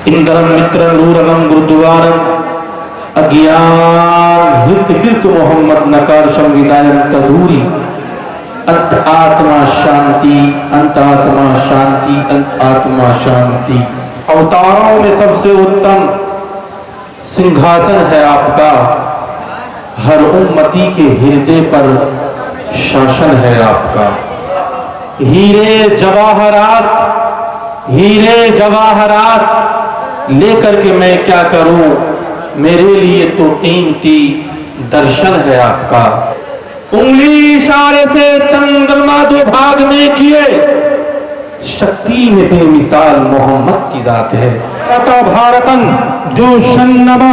इंदरम मित्र नूरगम गुरुद्वारम अज्ञान हित कीर्त मोहम्मद नकार संविदायम तदूरी अंत आत्मा शांति अंत आत्मा शांति अंत आत्मा शांति। अवतारों में सबसे उत्तम सिंहासन है आपका, हर उम्मती के हृदय पर शासन है आपका। हीरे जवाहरात लेकर के मैं क्या करूं, मेरे लिए तो कीमती दर्शन है आपका। उंगली इशारे से चंद्रमा दो भाग में किए, शक्ति में बेमिसाल मोहम्मद की जात है। भारतन जो शन्नमा,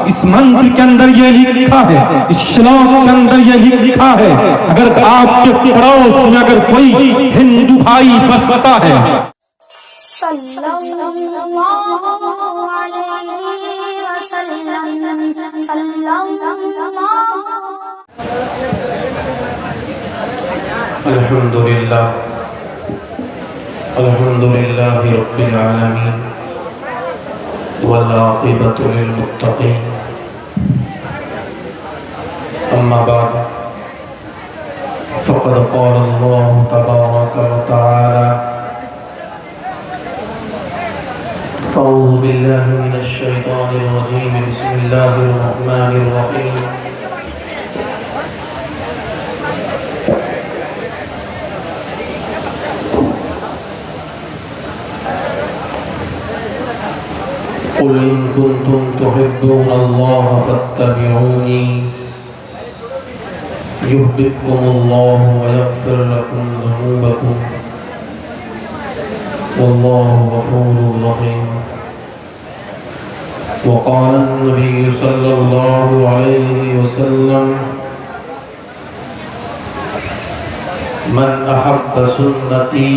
इस मंत्र के अंदर ये लिखा है, इस श्लोक के अंदर ये लिखा है, अगर आपके पड़ोस में अगर कोई हिंदू भाई बसता है, अल्हम्दुलिल्लाह अल्हम्दुलिल्लाहि रब्बिल आलमीन वल आक़िबतु लिल मुत्तक़ीन। अम्मा बाद फ़क़द क़ाल अल्लाहु तबारक व तआला अऊज़ु बिल्लाहि मिनश शैतानिर रजीम बिस्मिल्लाहिर रहमानिर रहीम। क़ुल इन कुन्तुम तुहिब्बूनल्लाह फत्तबिऊनी युहब्बिबकुमुल्लाहु व यग़फ़िर लकुम ज़ुनूबकुम वल्लाहु गफ़ूरुर रहीम। व क़ाल अन्नबी सल्लल्लाहु अलैहि वसल्लम मन अहब्ब सुन्नती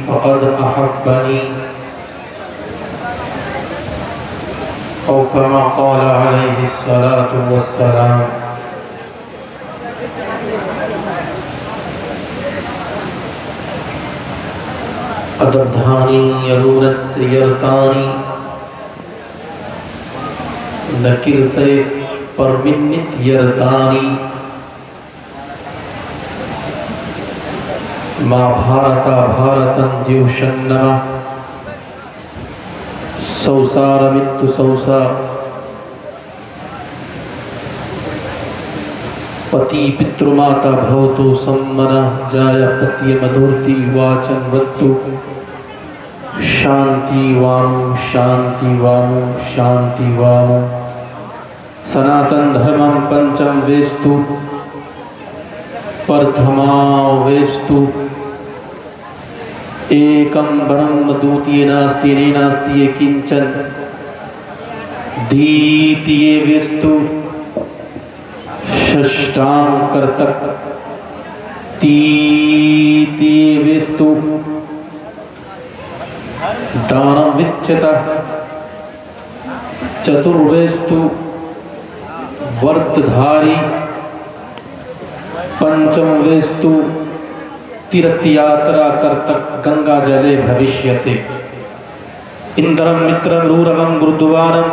फ़क़द अहब्बनी औ कमा क़ाल अलैहिस्सलातु वस्सलाम। अदब्धानी यरूरस्य यरतानी नकिर से परमिन्नित यरतानी माँ भारता भारतं द्युशन्नमा सौसारमित्तु सौसा पति पितृमाता भवतु सम्मना जाया पत्य मधुर्ति वाचन वत्तु शांति वामु शांति वामु शांति वामु। सनातन धर्मं पंचम वेस्तु परधमा वेस्तु एकं ब्रह्म द्वितीय नास्ति नास्ति किंचन द्वितीय विस्तु षष्ठां कर्तक तृतीय विस्तु दानं विच्यता चतुर्वेस्तु वर्तधारी पंचम वेस्तु तीर्थयात्रा कर्तक गंगा जले भविष्यते। इंद्रम मित्रम रूरगम गुरुद्वारम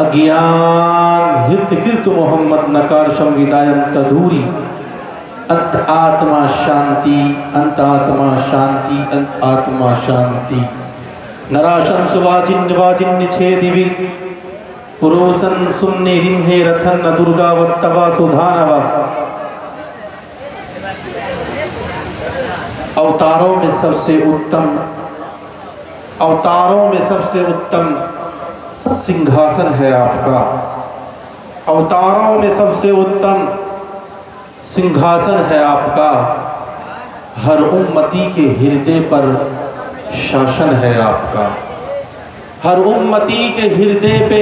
अज्ञान हित कीर्त मोहम्मद नकार संविदायम तदूरी अंत आत्मा शांति अंत आत्मा शांति अंत आत्मा शांति। नराशं सुवाचिन निवाचिन निछेदिविर पुरोसन सुन्ने रिम्हे रथन न दुर्गा वस्तवा सुधानवा। अवतारों में सबसे उत्तम सिंहासन है आपका। अवतारों में सबसे उत्तम सिंहासन है आपका, हर उम्मती के हृदय पर शासन है आपका। हर उम्मती के हृदय पे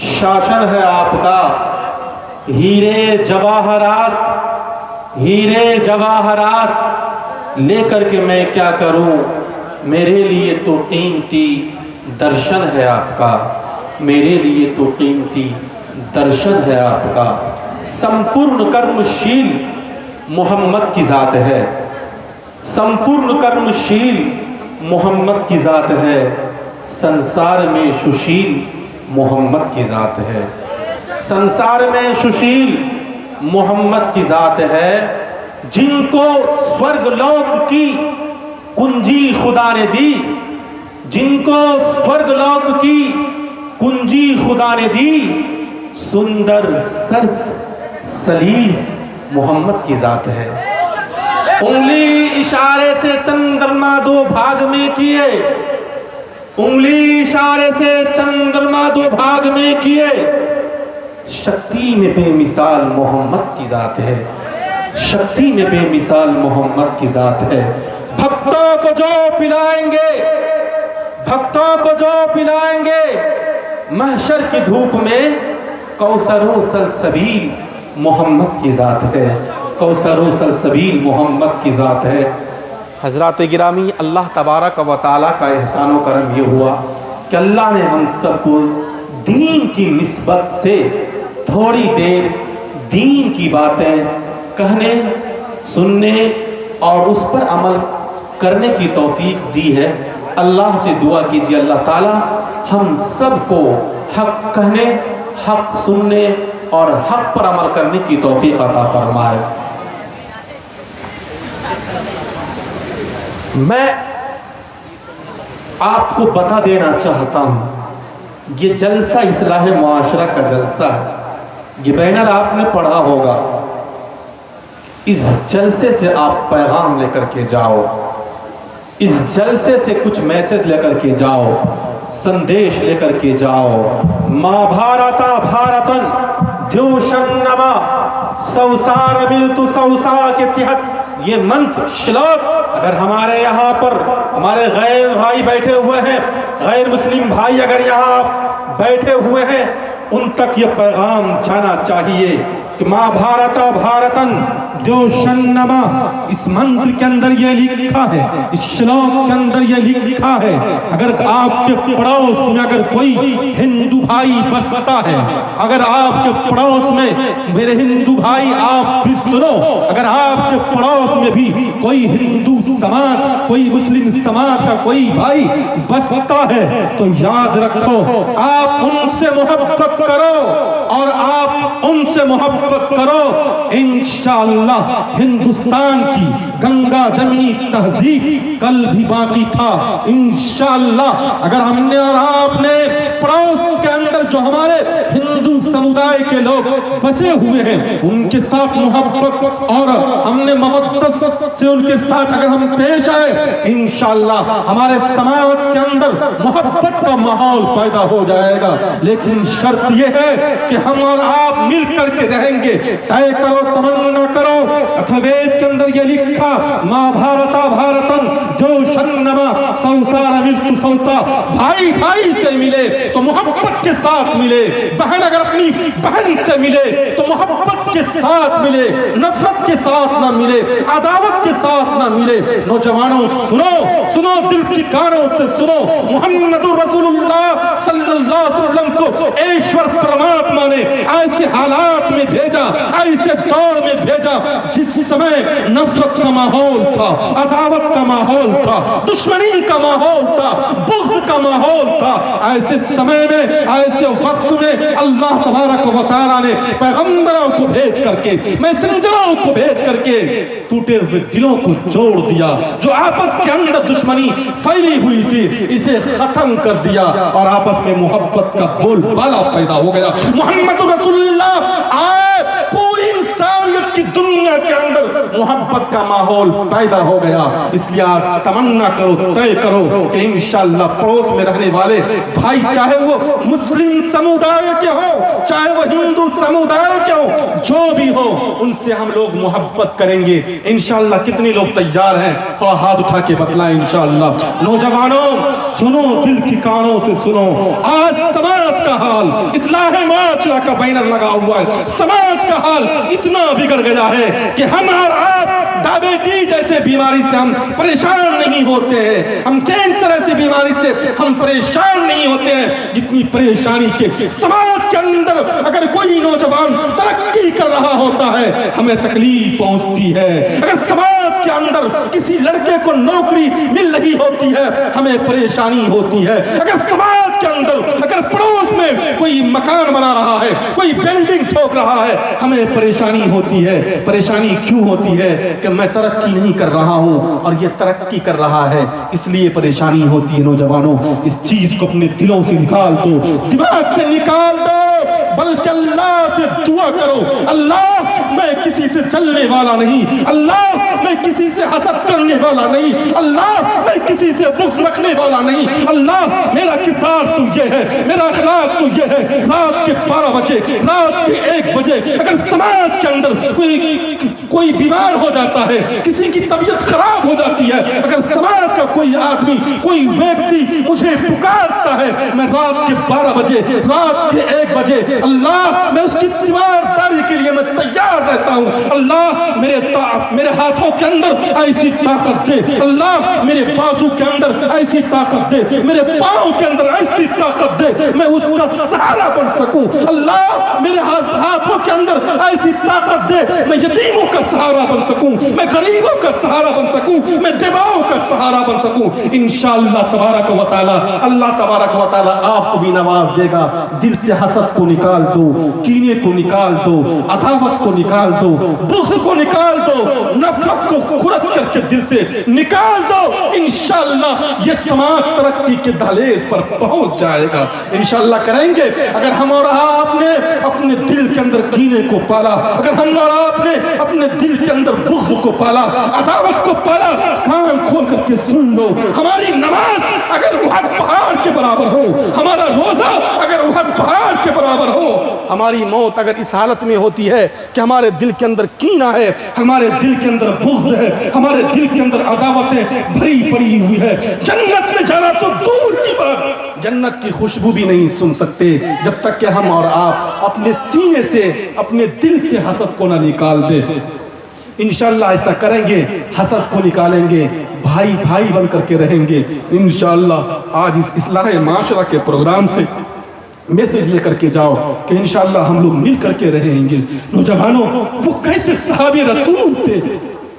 शासन है आपका। हीरे जवाहरात लेकर के मैं क्या करूं, मेरे लिए तो कीमती दर्शन है आपका। मेरे लिए तो कीमती दर्शन है आपका। संपूर्ण कर्मशील मोहम्मद की जात है। संपूर्ण कर्मशील मोहम्मद की जात है। संसार में सुशील मोहम्मद की ज़ात है। संसार में सुशील मोहम्मद की ज़ात है, जिनको स्वर्गलोक की कुंजी खुदा ने दी, जिनको स्वर्गलोक की कुंजी खुदा ने दी। सुंदर सरस सलीस मोहम्मद की ज़ात है। उंगली इशारे से चंद्रमा दो भाग में किए, उंगली इशारे से चंद्रमा दो भाग में किए। शक्ति में बेमिसाल मोहम्मद की ज़ात है, शक्ति में बेमिसाल मोहम्मद की ज़ात है। भक्तों को जो पिलाएंगे, भक्तों को जो पिलाएंगे महशर की धूप में, कौसरो सलसबील मोहम्मद की ज़ात है, कौसरो सलसबील मोहम्मद की ज़ात है। हज़रात गिरामी, अल्लाह तबारक व तआला का एहसान व करम ये हुआ कि अल्लाह ने हम सबको दीन की निस्बत से थोड़ी देर दीन की बातें कहने, सुनने और उस पर अमल करने की तौफीक दी है। अल्लाह से दुआ कीजिए अल्लाह ताला हम सबको हक कहने, हक सुनने और हक पर अमल करने की तौफीक अता फरमाए। मैं आपको बता देना चाहता हूं, ये जलसा इस्लाह मुआशरा का जलसा है। ये बैनर आपने पढ़ा होगा। इस जलसे से आप पैगाम लेकर के जाओ, इस जलसे से कुछ मैसेज लेकर के जाओ, संदेश लेकर के जाओ। माँ भारता भारतन द्योशन्नमा सौसार बिल्तु सौसा के तहत ये मंत्र श्लोक अगर हमारे यहाँ पर हमारे गैर भाई बैठे हुए हैं, गैर मुस्लिम भाई अगर यहाँ बैठे हुए हैं, उन तक ये पैगाम जाना चाहिए कि माँ भारता भारतन द्योशन्नमा, इस मंत्र के अंदर ये लिखा है, इस श्लोक के अंदर ये लिखा है, अगर आपके पड़ोस में अगर कोई हिंदू भाई बसता है, अगर आपके पड़ोस में मेरे हिंदू भाई आप भी सुनो, अगर आपके पड़ोस में भी कोई हिंदू समाज, कोई मुस्लिम समाज का कोई भाई बसता है, तो याद रखो आप उनसे मोहब्बत करो और आप उनसे मोहब्बत करो। इंशाअल्लाह हिंदुस्तान की गंगा जमनी तहजीब कल भी बाकी था। इंशाअल्लाह अगर हमने और आपने पड़ोस के अंदर जो हमारे हिंदू समुदाय के लोग बसे हुए हैं उनके साथ मोहब्बत और हमने मवद्दत से उनके साथ अगर हम पेश आए, इंशाअल्लाह हमारे समाज के अंदर मोहब्बत का माहौल पैदा हो जाएगा। लेकिन शर्त यह है कि हम और आप मिल करके रहेंगे। तय करो, तमन्ना करो। अथर्ववेद के अंदर यह लिखा, माँ भारता भारतन द्योशन्नमा सौसार मृत्यु सौसा, भाई भाई से मिले तो मोहब्बत के साथ मिले, बहन अगर अपनी बहन से मिले तो मोहब्बत के साथ मिले, नफरत के साथ ना मिले, अदावत के साथ ना मिले। नौजवानों सुनो, सुनो, दिल की कानों से सुनो, मुहम्मदुर रसूलुल्लाह सल्लल्लाहु अलैहि वसल्लम को ईश्वर परमात्मा ने ऐसे हालात में भेजा, ऐसे दौर में भेजा जिस समय नफरत का माहौल था, अदावत का माहौल था, दुश्मनी का माहौल था, बुग़्ज़ का माहौल था। ऐसे समय में, ऐसे वक्त में अल्लाह तबारक व तआला ने पैगंबरों को भेज करके, मैसेंजरों को भेज करके टूटे हुए दिलों को जोड़ दिया। जो आपस के अंदर दुश्मनी फैली हुई थी इसे खत्म कर दिया और आपस में मोहब्बत का बोलबाला पैदा हो गया। मुहम्मद रसूलुल्लाह आए, पूरी इंसानियत की दुनिया के अंदर मोहब्बत का माहौल पैदा हो गया। इसलिए आज तमन्ना करो, तय करो कि इंशाअल्लाह पड़ोस में रहने वाले भाई, चाहे वो मुस्लिम समुदाय के हो, चाहे वो हिंदू समुदाय के हो, जो भी हो, उनसे हम लोग मोहब्बत करेंगे इंशाअल्लाह। कितने लोग तैयार हैं? थोड़ा हाथ उठा के बतलाएं इंशाअल्लाह। नौजवानों सुनो, दिल की कानों से सुनो। आज समाज का हाल, इस्लाह मुआशरा का बैनर लगा हुआ है, समाज का हाल इतना बिगड़ गया है कि हम और आप डायबिटीज जैसे बीमारी से हम परेशान नहीं होते हैं, हम कैंसर ऐसी बीमारी से हम परेशान नहीं होते हैं जितनी परेशानी के समाज के अंदर अगर कोई नौजवान तरक्की कर रहा होता है हमें तकलीफ पहुंचती है। अगर समाज के अंदर किसी लड़के को नौकरी मिल रही होती है हमें परेशानी होती है। अगर समाज के अंदर अगर पड़ोस में कोई मकान बना रहा है, कोई बिल्डिंग ठोक रहा है, हमें परेशानी होती है। परेशानी क्यों होती है? कि मैं तरक्की नहीं कर रहा हूं और ये तरक्की कर रहा है, इसलिए परेशानी होती है। नौजवानों, इस चीज को अपने दिलों से निकाल दो, दिमाग से निकाल दो, बल्कि अल्लाह से दुआ करो, अल्लाह मैं किसी से चलने वाला नहीं, अल्लाह मैं किसी से हसद करने वाला नहीं, अल्लाह मैं किसी से बुग़्ज़ रखने वाला नहीं, अल्लाह मेरा किरदार तू ये है, मेरा अखलाक तू ये है। रात के 12 बजे, रात के 1 बजे अगर समाज के अंदर कोई बीमार हो जाता है, किसी की तबीयत खराब हो जाती है, अगर समाज का कोई आदमी, कोई व्यक्ति मुझे पुकारता है, मैं रात के 12 बजे, रात के 1 बजे, अल्लाह मैं उसकी तीमारदारी के लिए मैं तैयार रहता हूँ। अल्लाह मेरे हाथों के अंदर ऐसी ताकत दे, अल्लाह मेरे बाजू के अंदर ऐसी ताकत दे, मेरे पाँव के अंदर ऐसी ताकत दे, मैं उसका सहारा बन सकूं। अल्लाह मेरे हाथों के अंदर ऐसी ताकत दे, मैं यतीमों का सहारा बन सकूं, मैं गरीबों का सहारा बन सकूं, मैं बेवाओं का सहारा बन सकूं। इंशाअल्लाह तबारक व तआला अल्लाह तबारक व तआला आपको भी नवाज देगा। दिल से हसद को निकाल दो, कीने को निकाल दो, अदावत को निकाल दो, बुग़्ज़ को निकाल दो, नफरत को खुरद करके दिल से निकाल दो। इंशाअल्लाह ये समाज तरक्की के दहलीज पर पहुंच जाएगा। इंशाअल्लाह करेंगे। अगर हम और आपने अपने दिल के अंदर कीने को पाला, अगर हम और आपने अपने दिल के अंदर बुग़्ज़ को पाला, अदावत को पाला, कान खोल करके सुन लो, हमारी नमाज अगर उहद पहाड़ के बराबर हो, हमारा रोजा अगर उहद पहाड़ के बराबर हो, हमारी मौत अगर इस हालत में होती है कि हमारे दिल के अंदर कीना है, हमारे दिल के अंदर बुग़्ज़ है, हमारे दिल के अंदर अदावतें भरी पड़ी हुई है, जन्नत में जाना तो दूर की बात, जन्नत की खुशबू भी नहीं सुन सकते जब तक कि हम और आप अपने सीने से, अपने दिल से हसद को ना निकाल दे। इंशाअल्लाह ऐसा करेंगे, हसद को निकालेंगे, भाई भाई बन करके रहेंगे। इंशाअल्लाह आज इस इस्लाह माशरा के प्रोग्राम से मैसेज लेकर के जाओ कि इंशाअल्लाह हम लोग मिल करके रहेंगे। नौजवानों, वो कैसे सहाबी रसूल थे,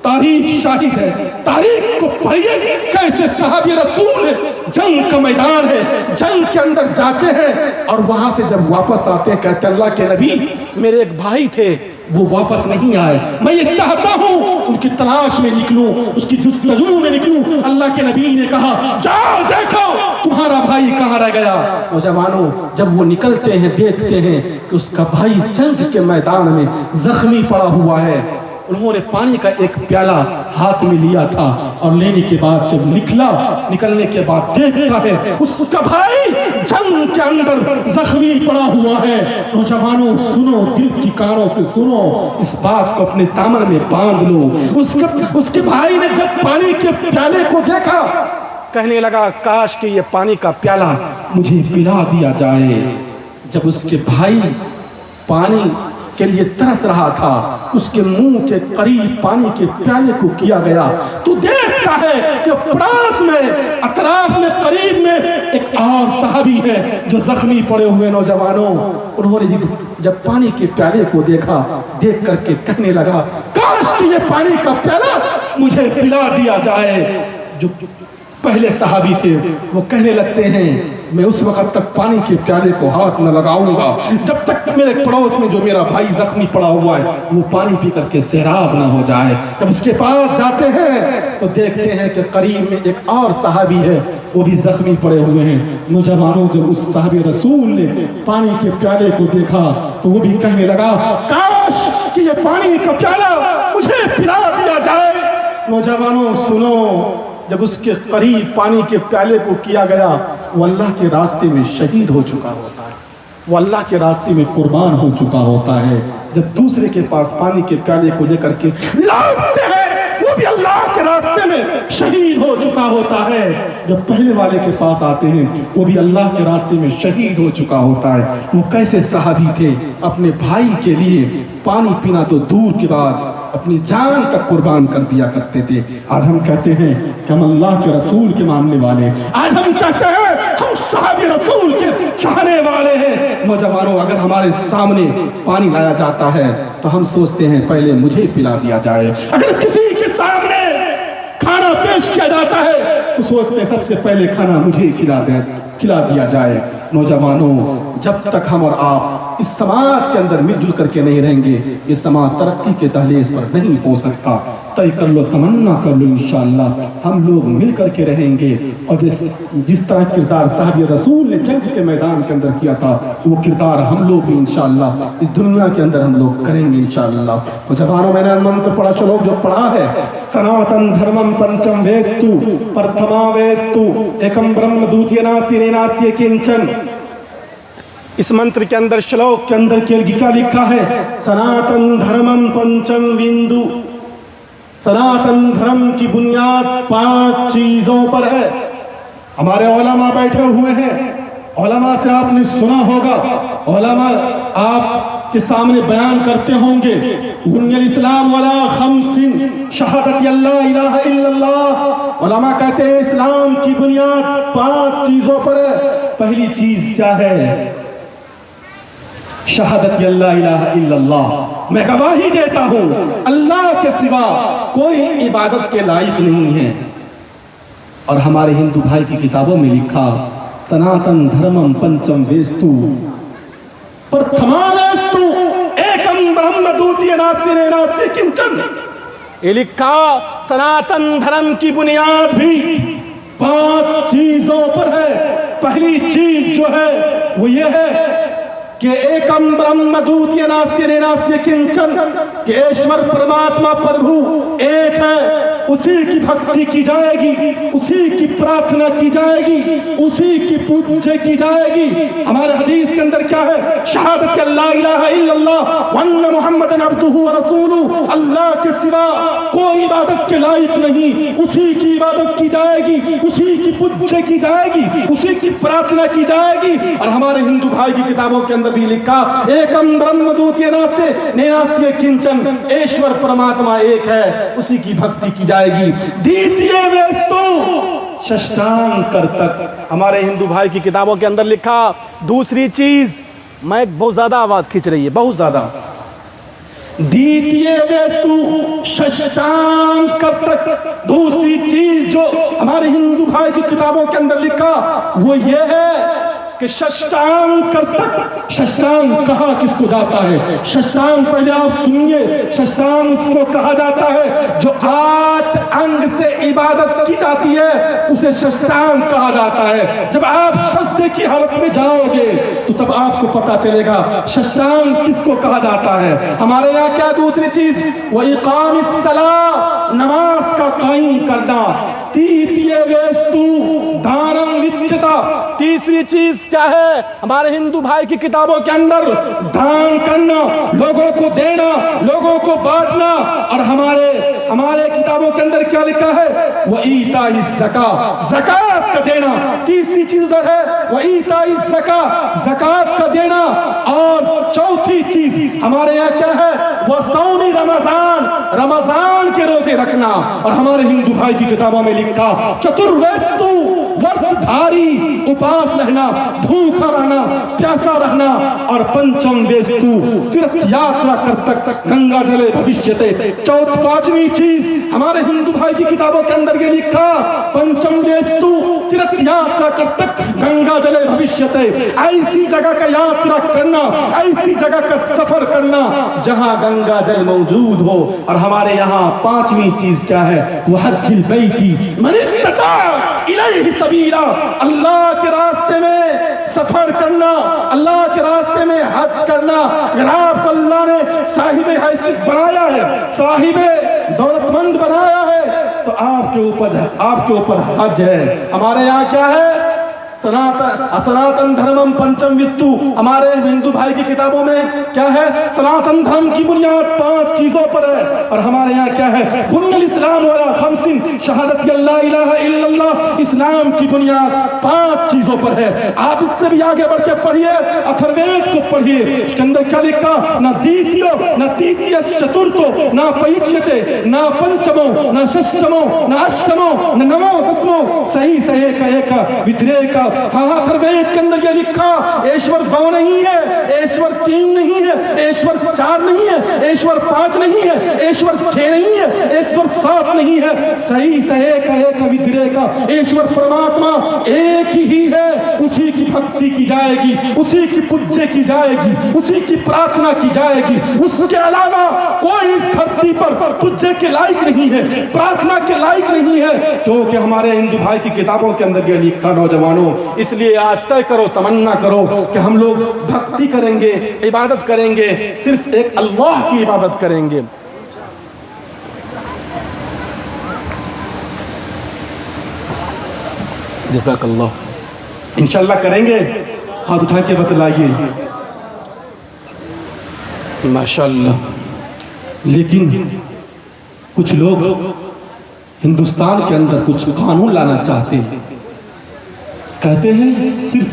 तारीख शाहिद है, तारीख को पढ़िए कैसे सहाबी रसूल है। जंग का मैदान है, जंग के अंदर जाते हैं और वहां से जब वापस आते हैं कहते अल्लाह के नबी मेरे एक भाई थे वो वापस नहीं आए, मैं ये चाहता हूँ उनकी तलाश में निकलूं, उसकी जुस्तजू में निकलूं। अल्लाह के नबी ने कहा जाओ देखो तुम्हारा भाई कहाँ रह गया। नौजवानों, जब वो निकलते हैं देखते हैं कि उसका भाई जंग के मैदान में जख्मी पड़ा हुआ है। उन्होंने पानी का एक प्याला हाथ में लिया था और लेने के बाद जब निकलने के बाद देखता है उसका भाई जंग के अंदर जख्मी पड़ा हुआ है। नौजवानों सुनो, दिल की कानों से सुनो, इस बात को अपने दामन में बांध लो। उसके भाई ने जब पानी के प्याले को देखा कहने लगा काश कि ये पानी का प्याला मुझे पिला दिया जाए। जब उसके भाई पानी के लिए तरस रहा था, उसके मुंह के करीब पानी के प्याले को किया गया तो देखता है कि पड़ोस में, अतराफ में, करीब में एक और सहाबी है जो जख्मी पड़े हुए। नौजवानों, उन्होंने जब पानी के प्याले को देखा, देख करके कहने लगा काश कि ये पानी का प्याला मुझे पिला दिया जाए। जो पहले सहाबी थे वो कहने लगते हैं मैं उस वक्त तक पानी के प्याले को हाथ न लगाऊंगा जब तक मेरे पड़ोस में जो मेरा भाई जख्मी पड़ा हुआ है वो पानी पी करके सैराब ना हो जाए। जब उसके पास जाते हैं तो देखते हैं कि करीब में एक और सहाबी है, वो भी जख्मी पड़े हुए हैं। नौजवानों, जब उस सहाबी रसूल ने पानी के प्याले को देखा तो वो भी कहने लगा काश कि ये पानी का प्याला मुझे पिला दिया जाए। नौजवानों सुनो, जब उसके करीब पानी के प्याले को किया गया वो अल्लाह के रास्ते में शहीद हो चुका होता है, वो अल्लाह के रास्ते में कुर्बान हो चुका होता है। जब दूसरे के पास पानी के प्याले को लेकर के लौटते हैं वो भी अल्लाह के रास्ते में शहीद हो चुका होता है। जब पहले वाले के पास आते हैं वो भी अल्लाह के रास्ते में शहीद हो चुका होता है। वो कैसे सहाबी थे, अपने भाई के लिए पानी पीना तो दूर की बात, अपनी जान तक कुर्बान कर दिया करते थे। आज हम कहते हैं कि हम अल्लाह के रसूल के मानने वाले, आज हम कहते हैं हम साहबे रसूल के चाहने वाले हैं। नौजवानों, अगर हमारे सामने पानी लाया जाता है तो हम सोचते हैं पहले मुझे पिला दिया जाए। अगर किसी के सामने खाना पेश किया जाता है तो सोचते सबसे पहले खाना मुझे खिला दिया जाए। नौजवानों, जब तक हम और आप इस समाज के अंदर मिलजुल करके नहीं रहेंगे, ये समाज तरक्की के दहलीज पर नहीं पहुंच सकता। तय कर लो, तमन्ना कर लो, इंशाअल्लाह हम लोग मिल करके रहेंगे। और जिस तरह किरदार साहब रसूल ने जंग के मैदान के अंदर किया था, वो किरदार हम लोग भी इंशाअल्लाह इस दुनिया के अंदर हम लोग करेंगे इंशाअल्लाह। तो जवानों, मैंने मंत्र पढ़ा, श्लोक जो पढ़ा है, सनातन धर्मम पंचम वेस्तु प्रथमा वेस्तु एकम ब्रह्म द्वितीय नास्ति नेनास्ति किंचन। इस मंत्र के अंदर, श्लोक के अंदर क्या लिखा है? सनातन धर्मम पंचम बिंदु। सनातन धर्म की बुनियाद 5 चीजों पर है। हमारे उलमा बैठे हुए हैं, उलमा से आपने सुना होगा, उलमा आपके सामने बयान करते होंगे, बुनियल इस्लाम वाला खमसिन शहादत अल्ला इलाहा इल्लल्लाह। उलमा कहते हैं इस्लाम की बुनियाद 5 चीजों पर है। पहली चीज क्या है? शहादत अल्ला इलाहा इल्लल्लाह। मैं गवाही देता हूं अल्लाह के सिवा कोई इबादत के लायक नहीं है। और हमारे हिंदू भाई की किताबों में लिखा, सनातन धर्मम पंचम वेस्तु प्रथमा वेस्तु एकम ब्रह्म द्वितीय नास्ति नेनास्ति किंचन। ये लिखा, सनातन धर्म की बुनियाद भी 5 चीजों पर है। पहली चीज जो है वो ये है कि एकम ब्रह्म द्वितीय नास्ति नेनास्ति किंचन, कि ईश्वर परमात्मा प्रभु एक है, उसी की भक्ति की जाएगी, उसी की प्रार्थना की जाएगी, उसी की पूजा की जाएगी। हमारे हदीस के अंदर क्या है? शहादत अल्ला इलाहा इल्लल्लाह व अन्ना मुहम्मदन अब्दुहु व रसूलुहु। अल्लाह के सिवा कोई इबादत के लायक नहीं, उसी की इबादत की जाएगी, उसी की पूजा की जाएगी, उसी की प्रार्थना की जाएगी। और हमारे हिंदू भाई की किताबों के अंदर भी लिखा, एकम ब्रह्म द्वितीय नास्ति नेनास्ति किंचन, ईश्वर परमात्मा एक है, उसी की भक्ति की जाएगी। द्वितीय वेस्तु षष्ठांग कर्तक। हमारे हिंदू भाई की किताबों के अंदर लिखा, दूसरी चीज, मैं बहुत ज्यादा आवाज खींच रही है, बहुत ज्यादा। द्वितीय वेस्तु षष्ठांग कर्तक। दूसरी चीज जो हमारे हिंदू भाई की किताबों के अंदर लिखा वो ये है कि षष्ठांग कर्तक। षष्ठांग कहा किसको जाता है? षष्ठांग पहले आप सुनिए, षष्ठांग उसको कहा जाता है जो 8 अंग से इबादत की जाती है, उसे षष्ठांग कहा जाता है। जब आप सजदे की हालत में जाओगे तो तब आपको पता चलेगा षष्ठांग किसको कहा जाता है। हमारे यहाँ क्या दूसरी चीज? वो इकामिस सलाह, नमाज का कायम करना। तृतीय वेस्तु दानम विच्चता। तीसरी चीज क्या है? हमारे हिंदू भाई की किताबों के अंदर दान करना, लोगों को देना, लोगों को बांटना। और हमारे किताबों के अंदर क्या लिखा है? वो ईता ज़कात, ज़कात का देना। तीसरी चीज है वो ईता ज़कात, ज़कात का देना। और चौथी चीज हमारे यहाँ क्या है? वो सौमी रमजान, रमजान के रोजे रखना। और हमारे हिंदू भाई की किताबों में लिखा, चतुर्वेस्तु व्रतधारी, उपास रहना, भूखा रहना, प्यासा रहना। और पंचम वेस्तु तीर्थ यात्रा कर्तक, गंगा जले भविष्यते। पांचवी चीज हमारे हिंदू भाई की किताबों के अंदर ये लिखा, पंचम वेस्तु तीर्थ यात्रा कर्तक, गंगा जले भविष्यते। ऐसी जगह का यात्रा करना, ऐसी जगह का सफर करना जहां गंगा जल मौजूद हो। और हमारे यहाँ 5वीं चीज क्या है? वह हज्जुल बैती मन इस्तता इलैहि सबीला। अल्लाह के रास्ते में सफर करना, अल्लाह के रास्ते में हज करना। अगर आपको अल्लाह ने साहिब हैसियत बनाया है, साहिब दौलतमंद बनाया है, तो आपके ऊपर हज है। हमारे यहाँ क्या है? सनातन धर्मम पंचम विस्तु, हमारे हिंदू भाई की किताबों में क्या है? सनातन धर्म की बुनियाद 5 चीजों पर है। और हमारे यहाँ क्या है? बुनियाद इस्लाम वाला खमसिन शहादत अल्ला इलाहा इल्लल्लाह, इस्लाम की बुनियाद 5 चीजों पर है। आप इससे भी आगे बढ़ के पढ़िए, अथर्ववेद को पढ़िए, उसके अंदर क्या लिखा? न द्वितीयो न तृतीय चतुर्थो न पैच्यते न पंचमो न षष्ठमो न अष्टमो न नवो दसमो सही सही एक विद्रेक। हाँ, अथर्ववेद के अंदर ये लिखा, ईश्वर 2 नहीं है, ईश्वर 3 नहीं है, ईश्वर 4 नहीं है, ईश्वर 5 नहीं है, ईश्वर 6 नहीं है, ईश्वर 7 नहीं है, सही सही एक विद्रेक। ईश्वर परमात्मा एक ही है, उसी की भक्ति की जाएगी, उसी की पूज्य की जाएगी, उसी की प्रार्थना की जाएगी। उसके अलावा कोई इस धरती पर पूज्य के लायक नहीं है, प्रार्थना के लायक नहीं है, क्योंकि हमारे हिंदू भाई की किताबों के अंदर ये लिखा। नौजवानों, इसलिए आज तय करो, तमन्ना करो कि हम लोग भक्ति करेंगे, इबादत करेंगे, सिर्फ एक अल्लाह की इबादत करेंगे। जज़ाकल्लाह। इंशाल्लाह करेंगे। हाथ उठा के बतलाइए। माशाल्लाह। लेकिन कुछ लोग हिंदुस्तान के अंदर कुछ कानून लाना चाहते हैं। कहते हैं, सिर्फ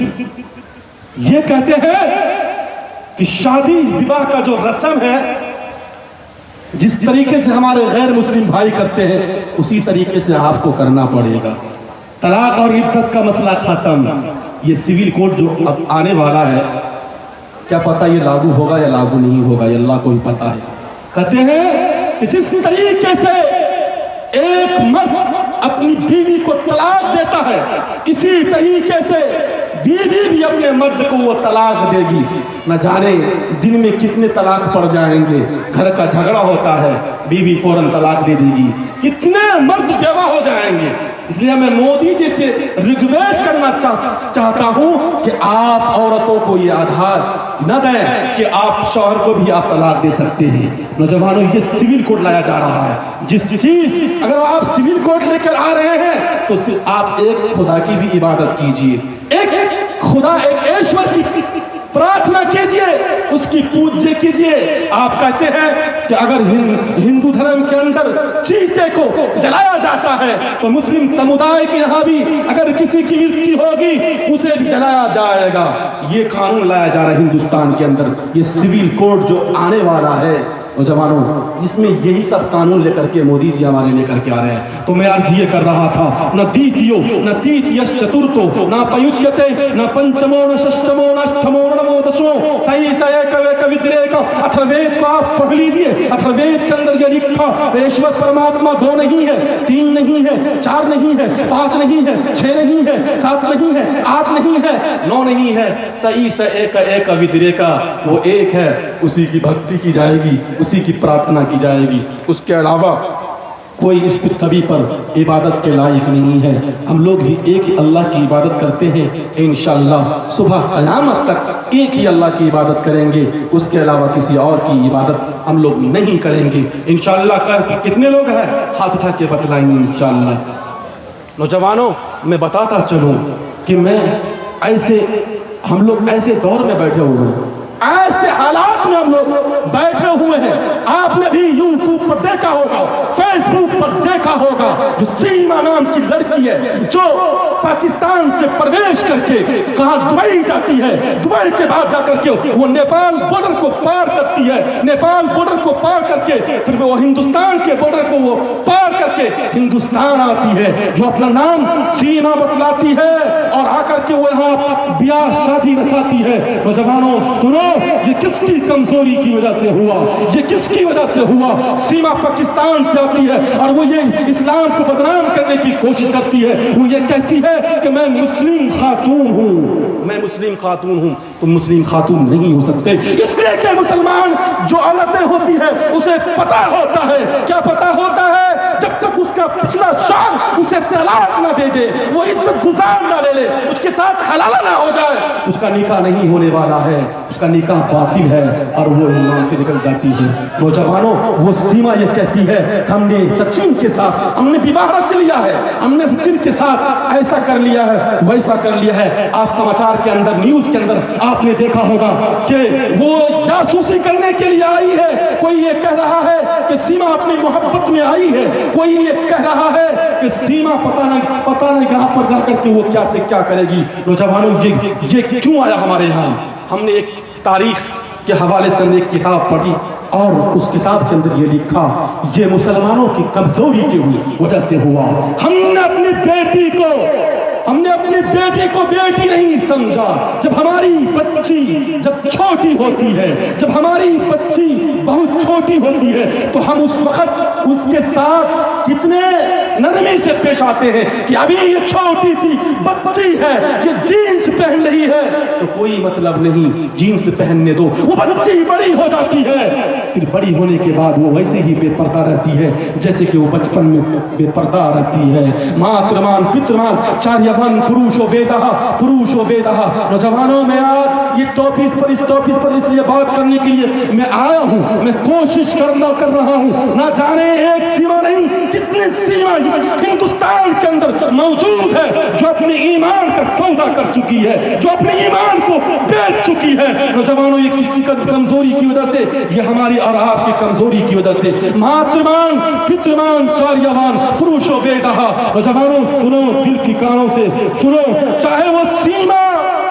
ये कहते हैं कि शादी विवाह का जो रस्म है, जिस तरीके से हमारे गैर मुस्लिम भाई करते हैं, उसी तरीके से आपको करना पड़ेगा। तलाक और इद्दत का मसला खत्म। ये सिविल कोड जो अब आने वाला है, क्या पता ये लागू होगा या लागू नहीं होगा, ये अल्लाह को ही पता है। कहते हैं कि जिस तरीके से एक मर्द अपनी बीवी को तलाक देता है, इसी तरीके से बीवी भी अपने मर्द को वो तलाक देगी। न जाने दिन में कितने तलाक पड़ जाएंगे। घर का झगड़ा होता है, बीवी फौरन तलाक दे देगी, कितने मर्द बेवा हो जाएंगे। इसलिए मैं मोदी जी से रिक्वेस्ट करना चाहता हूं कि आप औरतों को ये आधार न दें कि आप शौहर को भी आप तलाक दे सकते हैं। नौजवानों, ये सिविल कोड लाया जा रहा है। जिस चीज अगर आप सिविल कोड लेकर आ रहे हैं, तो सिर्फ आप एक खुदा की भी इबादत कीजिए, एक खुदा, एक ईश्वर की प्रार्थना कीजिए, उसकी पूज्य कीजिए। आप कहते हैं कि अगर हिंदू धर्म के अंदर चीते को जलाया जाता है, तो मुस्लिम समुदाय के यहाँ भी अगर किसी की मृत्यु होगी, उसे भी जलाया जाएगा। ये कानून लाया जा रहा है हिंदुस्तान के अंदर, ये सिविल कोड जो आने वाला है। नौजवानों, इसमें यही सब कानून लेकर के मोदी जी हमारे लेकर के आ रहे हैं। तो मैं अर्ज ये कर रहा था, न द्वितीयो न तृतीय चतुर्थो न पयुज्यते न पंचमो न षष्ठमो न अष्टमो न नवो दसमो सही सही कवित्रेक। अथर्ववेद को आप पढ़ लीजिए। अथर्ववेद के अंदर ये लिखा, ईश्वर परमात्मा 2 नहीं है, 3 नहीं है, 4 नहीं है, 5 नहीं है, 6 नहीं है, 7 नहीं है, 8 नहीं है, 9 नहीं है, सही से एक विद्रेका। वो एक है, उसी की भक्ति की जाएगी, उसी की प्रार्थना की जाएगी। उसके अलावा कोई इस पृथ्वी पर इबादत के लायक नहीं है। हम लोग भी एक ही अल्लाह की इबादत करते हैं। इंशाअल्लाह सुबह क़यामत तक एक ही अल्लाह की इबादत करेंगे, उसके अलावा किसी और की इबादत हम लोग नहीं करेंगे इंशाअल्लाह। कर कितने लोग हैं? हाथ उठा के बतलाएंगे इंशाअल्लाह। नौजवानों, मैं बताता चलूँ कि हम लोग ऐसे दौर में बैठे हुए हैं, ऐसे हालात में हम लोग बैठे हुए हैं। आपने भी यूट्यूब पर देखा होगा, फेसबुक पर देखा होगा, जो सीमा नाम की लड़की है, जो पाकिस्तान से प्रवेश करके कहाँ दुबई जाती है, दुबई के बाद जाकर के वो नेपाल बॉर्डर को पार करती है, नेपाल बॉर्डर को पार करके फिर वो हिंदुस्तान के बॉर्डर को वो पार करके हिंदुस्तान आती है, जो अपना नाम सीमा बतलाती है और आकर के वो यहाँ ब्याह शादी रचाती है। नौजवानों सुनो, ये किसकी कमजोरी की वजह से हुआ? ये किसकी वजह से हुआ? सीमा पाकिस्तान से आती है और वो ये इस्लाम को बदनाम करने की कोशिश करती है। वो ये कहती है कि मैं मुस्लिम खातून हूँ, मैं मुस्लिम खातून हूँ, तुम मुस्लिम खातून नहीं हो सकते। इसलिए कि मुसलमान जो औरतें होती है उसे पता होता है, क्या पता होता है, जब तक उसका पिछला शौहर उसे तलाक ना दे दे, वो इद्दत गुजार ना ले ले, उसके साथ हलाला ना हो जाए, उसका निकाह नहीं होने वाला है, उसका निकाह बातिल है और वो ईमान से निकल जाती है। नौजवानों, वो सीमा ये कहती है कि हमने सचिन के साथ हमने विवाह रच लिया है, हमने सचिन के साथ ऐसा कर लिया है, वैसा कर लिया है। आज समाचार के अंदर, न्यूज के अंदर आपने देखा होगा कि वो जासूसी करने के लिए आई है, कोई ये कह रहा है कि सीमा अपनी मोहब्बत में आई है, कोई ये कह रहा है कि सीमा पता नहीं कहां पर जा करके वो क्या से क्या करेगी। नौजवानों, ये क्यों आया हमारे यहाँ? हमने एक तारीख के हवाले से हमने एक किताब पढ़ी और उस किताब के अंदर ये लिखा, ये मुसलमानों की कमजोरी की वजह से हुआ। हमने अपनी बेटी को बेटी नहीं समझा। जब हमारी बच्ची जब छोटी होती है, जब हमारी बच्ची बहुत छोटी होती है, तो हम उस वक्त उसके साथ कितने नरमी से पेश आते हैं कि अभी ये छोटी सी बच्ची है, ये जीन्स पहन रही है, तो कोई मतलब नहीं, जीन्स पहनने दो। वो बच्ची बड़ी हो जाती है, फिर बड़ी होने के बाद वो वैसे ही बेपर्दा रहती है जैसे कि वो बचपन में बेपर्दा रहती है। मातृमान पितृमान चार्यवन पुरुषो वेदः। नौजवानों, मैं आज ये टॉपिक पर इसलिए बात करने के लिए मैं आया हूँ, मैं कोशिश कर रहा हूँ। ना जाने एक सीमा नहीं, कितनी सीमा हिंदुस्तान के अंदर मौजूद है जो अपने ईमान का सौदा कर चुकी है, जो अपने ईमान को बेच चुकी है। नौजवानों, ये किसकी कमजोरी की वजह से? ये हमारी और आपकी कमजोरी की वजह से। मातृमान पितृमान चार्यवान पुरुषो वेदः। नौजवानों, सुनो, दिल की कानों से सुनो, चाहे वो सीमा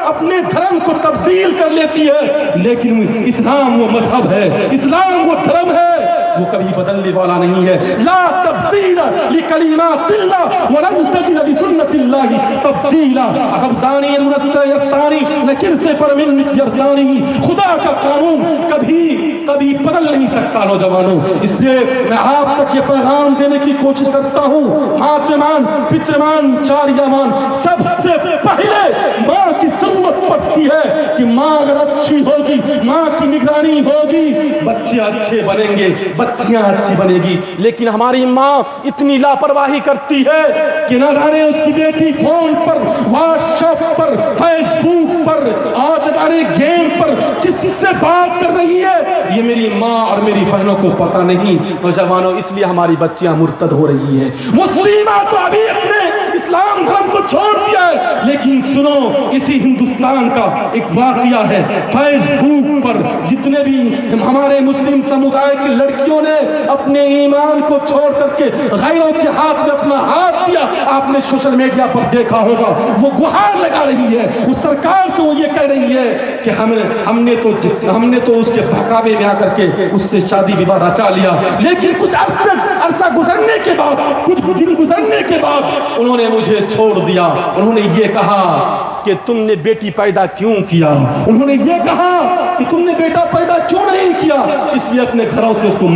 अपने धर्म को तब्दील कर लेती है, लेकिन इस्लाम वो मजहब है, इस्लाम वो धर्म है, वो कभी बदलने वाला नहीं है। ला तब्दील लिकलिमातिल्लाह वलन तजिद लिसुन्नतिल्लाह तब्दीला। अगदानी रुनसयतानी लेकिन से पर मिन नित्यरतानी। खुदा का कानून कभी बदल नहीं सकता। नौजवानों, इसलिए मैं आप तक ये पैगाम देने की कोशिश करता हूँ, मातृमान पितृमान चार्यमान, सबसे पहले माँ की जरूरत पड़ती है कि माँ अगर अच्छी होगी, माँ की निगरानी होगी, बच्चे अच्छे बनेंगे, बच्चियां अच्छी बनेगी। लेकिन हमारी माँ इतनी लापरवाही करती है कि न जाने उसकी बेटी फोन पर, व्हाट्सएप पर, फेसबुक पर और न जाने गेम पर किससे बात कर रही है, ये मेरी माँ और मेरी बहनों को पता नहीं। नौजवानों, इसलिए हमारी बच्चियां मुर्तद हो रही है। वो सीमा तो अभी अपने इस्लाम धर्म को छोड़ दिया है, लेकिन सुनो, इसी हिंदुस्तान का एक वाकया है। फेसबुक पर जितने भी हमारे मुस्लिम समुदाय की लड़कियों ने अपने ईमान को छोड़ करके गैरों के हाथ में अपना हाथ दिया, आपने सोशल मीडिया पर देखा होगा, वो गुहार लगा रही है, उस सरकार से वो ये कह रही है कि हमने तो उसके बहकावे में आकर के उससे शादी विवाह रचा लिया। लेकिन कुछ अरसा गुजरने के बाद, कुछ दिन गुजरने के बाद उन्होंने मुझे छोड़ दिया। उन्होंने ये कहा कि तुमने बेटी पैदा क्यों किया, उन्होंने ये कहा कि तुमने बेटा पैदा क्यों नहीं किया, इसलिए अपने घरों से उसको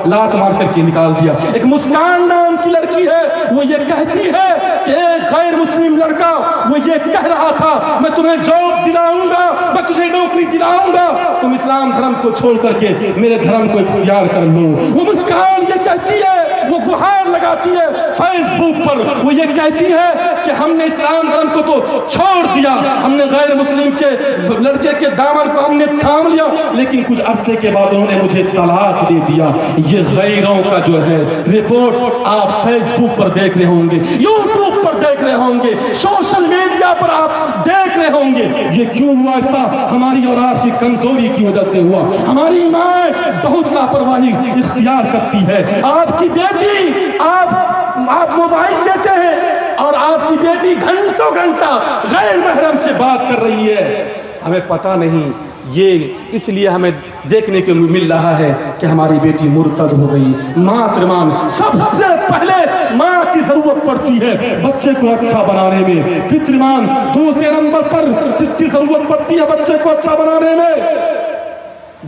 लात मार करके निकाल दिया। एक मुस्कान नाम की लड़की है, वो ये कहती है कि एक गैर मुस्लिम लड़का वो ये कह रहा था, मैं तुम्हें जॉब दिलाऊंगा, मैं तुझे नौकरी दिलाऊंगा, तुम इस्लाम धर्म को छोड़ करके मेरे धर्म को इख्तियार कर लो। वो मुस्कान ये कहती है, वो गुहार लगाती है फेसबुक पर, वो ये कहती है कि हमने इस्लाम धर्म को तो छोड़ दिया, हमने गैर मुस्लिम के लड़के के दामन को हमने थाम लिया, लेकिन कुछ अरसे के बाद उन्होंने मुझे तलाक दे दिया। ये गैरों का जो है रिपोर्ट आप फेसबुक पर देख रहे होंगे, यूट्यूब पर देख रहे होंगे, सोशल मीडिया पर आप देख रहे होंगे। ये क्यों हुआ? ऐसा हमारी और आपकी कमजोरी की वजह से हुआ। हमारी माँ बहुत लापरवाही इख्तियार करती है। आपकी बेटी, आप मोबाइल देते हैं और आपकी बेटी घंटों घंटा गैर महरम से बात कर रही है, हमें पता नहीं। ये इसलिए हमें देखने को मिल रहा है कि हमारी बेटी मुर्तद हो गई। मातृमान, सबसे पहले माँ की जरूरत पड़ती है बच्चे को अच्छा बनाने में। पितृमान दूसरे नंबर पर जिसकी जरूरत पड़ती है बच्चे को अच्छा बनाने में।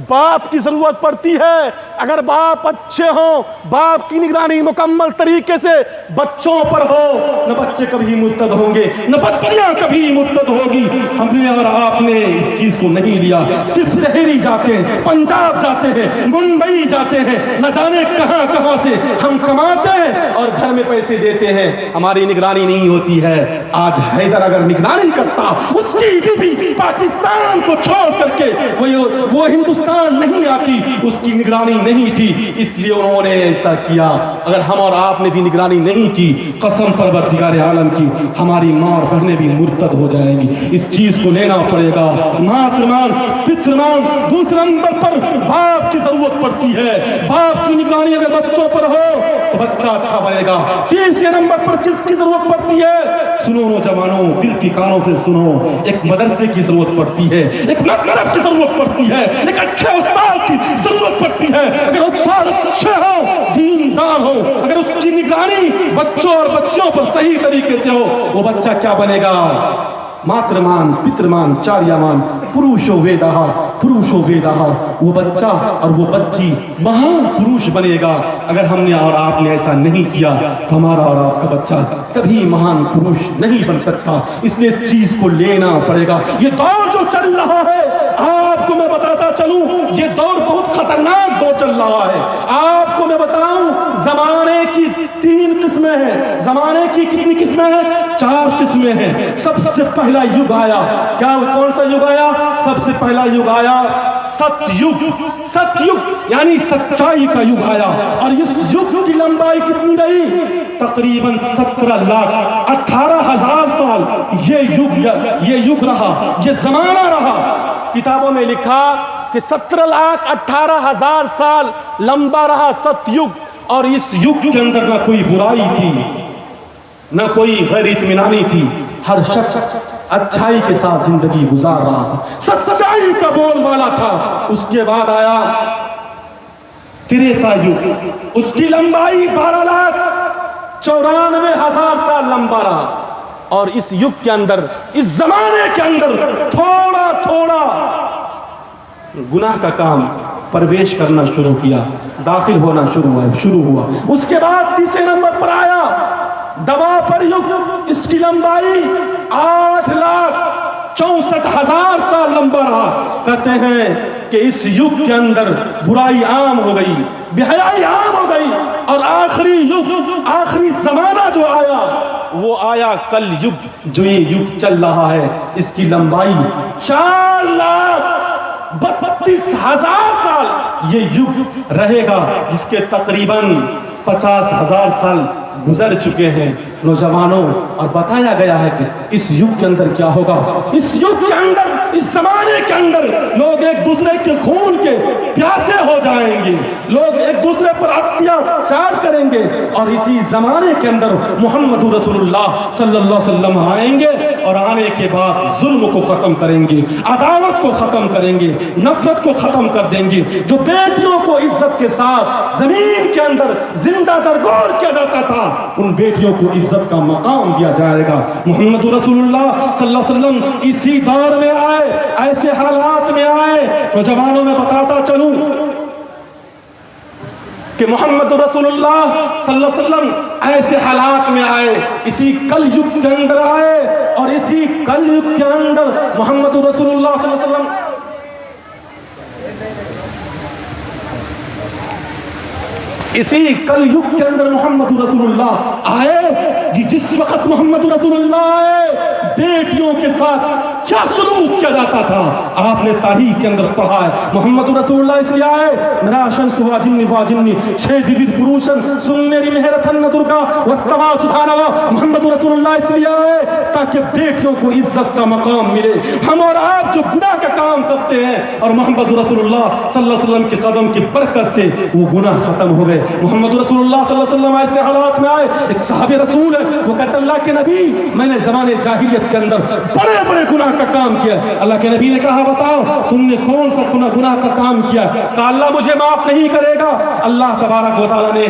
बाप की जरूरत पड़ती है। अगर बाप अच्छे हों, बाप की निगरानी मुकम्मल तरीके से बच्चों पर हो, न बच्चे कभी मुर्तद होंगे, न बच्चियां कभी मुर्तद होगी। हमने और आपने इस चीज को नहीं लिया। सिर्फ दिल्ली जाते हैं, पंजाब जाते हैं, मुंबई जाते हैं, न जाने कहां कहां से हम कमाते हैं और घर में पैसे देते हैं, हमारी निगरानी नहीं होती है। आज हैदर अगर निगरानी करता, उसकी बीवी पाकिस्तान को छोड़ करके वो हिंदुस्तान नहीं आती, उसकी निगरानी नहीं थी, इसलिए उन्होंने ऐसा किया। अगर हम और आपने भी निगरानी नहीं की, कसम परवरदिगार आलम की, हमारी मां और बहनें भी मुर्तद हो जाएंगी। इस चीज को लेना पड़ेगा। मातृमान, पितृमान, दूसरे नंबर पर बाप की जरूरत पड़ती है। बाप की निगरानी अगर बच्चों पर हो तो बच्चा अच्छा बनेगा। तीसरे नंबर पर किसकी जरूरत पड़ती है? सुनो नौजवानों, दिल की कानों से सुनो, एक मदरसे की जरूरत पड़ती है, एक मकतब की जरूरत पड़ती है, एक अच्छे उस्ताद की जरूरत पड़ती है। अगर उस्ताद अच्छे हो, दीनदार हो, अगर उसकी निगरानी बच्चों और बच्चियों पर सही तरीके से हो, वो बच्चा क्या बनेगा? मातृमान, पितृमान, चार्यमान, पुरुषो वेदः, वो बच्चा और वो बच्ची महान पुरुष बनेगा। अगर हमने और आपने ऐसा नहीं किया तो हमारा और आपका बच्चा कभी महान पुरुष नहीं बन सकता। इसलिए इस चीज को लेना पड़ेगा। ये दौर जो चल रहा है, आपको मैं बताता चलूं, ये दौर बहुत खतरनाक दौर चल रहा है। आपको मैं बताऊं, जमाने की 3 किस्में हैं। जमाने की कितनी किस्में हैं? 4 किस्में हैं। सबसे पहला युग आया, क्या कौन सा युग आया? सबसे पहला युग आया सतयुग। सतयुग यानी सच्चाई का युग आया। और इस युग की लंबाई कितनी रही? तकरीबन 17 लाख 18,000 साल ये युग रहा, ये जमाना रहा। किताबों में लिखा कि 17 लाख 18,000 साल लंबा रहा सतयुग। और इस युग के अंदर ना कोई बुराई थी, ना कोई गैर इत्मीनानी थी। हर शख्स अच्छाई के साथ जिंदगी गुजार रहा था, सच्चाई का बोलबाला था। उसके बाद आया त्रेता युग, उसकी लंबाई 12,94,000 साल लंबा रहा। और इस युग के अंदर, इस जमाने के अंदर थोड़ा थोड़ा गुनाह का काम प्रवेश करना शुरू किया, दाखिल होना शुरू हुआ। उसके बाद तीसरे नंबर पर आया द्वापर युग। इसकी लंबाई 8,64,000 साल लंबा रहा। कहते हैं कि इस युग के अंदर बुराई आम हो गई, बेहयाई आम हो गई। और आखिरी युग, आखिरी जमाना जो आया, वो आया कल युग। जो ये युग चल रहा है, इसकी लंबाई 4,32,000 साल ये युग रहेगा, जिसके तकरीबन 50,000 साल गुजर चुके हैं। नौजवानों, और बताया गया है कि इस युग के अंदर क्या होगा। इस युग के अंदर, इस जमाने के अंदर लोग एक दूसरे के खून के प्यासे हो जाएंगे, लोग एक दूसरे पर अत्याचार करेंगे। और इसी जमाने के अंदर मोहम्मद रसूलुल्लाह सल्लल्लाहु अलैहि वसल्लम आएंगे और आने के बाद जुल्म को खत्म करेंगे, अदावत को खत्म करेंगे, नफरत को खत्म कर देंगे। जो बेटियों को इज्जत के साथ जमीन के अंदर जिंदा दरगोर किया जाता था, उन बेटियों को इज्जत का मकाम दिया जाएगा। मोहम्मद रसूलुल्लाह सल्लल्लाहु अलैहि वसल्लम इसी दौर में आए, ऐसे हालात में आए। तो जवानों में बताता चलूं कि मोहम्मद रसूलुल्लाह सल्लल्लाहु अलैहि वसल्लम ऐसे हालात में आए, इसी कल युग के अंदर आए। और इसी कल युग के अंदर मोहम्मद रसूलुल्लाह सल्लल्लाहु अलैहि वसल्लम इसी कल युग के अंदर मोहम्मद रसूलुल्लाह आए। जिस वक्त मोहम्मद रसूलुल्लाह आए, बेटियों के साथ क्या सलूक किया जाता था, आपने तारीख के अंदर पढ़ा है। मोहम्मद रसूलुल्लाह इसलिए आए, नराशन सुवाजिन्नी वाजिन्नी 6 दिव्य पुरुषन सुन्नेरी मेहरथन दुर्गा वस्तवा सुधानवा। मोहम्मद रसूलुल्लाह इसलिए आए ताकि बेटियों को इज्जत का मकाम मिले। हम और आप जो गुनाह का काम करते हैं, और मोहम्मद रसूलुल्लाह सल्लल्लाहु अलैहि वसल्लम के कदम की बरकत से वो गुनाह खत्म हो गए। मोहम्मद रसूलुल्लाह सल्लल्लाहु अलैहि वसल्लम ऐसे हालात में आए, एक साहबे रसूल है, वो कहते अल्लाह के नबी, मैंने जमाने जाहिलियत के अंदर बड़े बड़े गुनाह का काम किया। अल्लाह के नबी ने कहा, बताओ तुमने कौन सा गुनाह का काम किया? कहा अल्लाह मुझे माफ नहीं करेगा। अल्लाह तबारक व तआला ने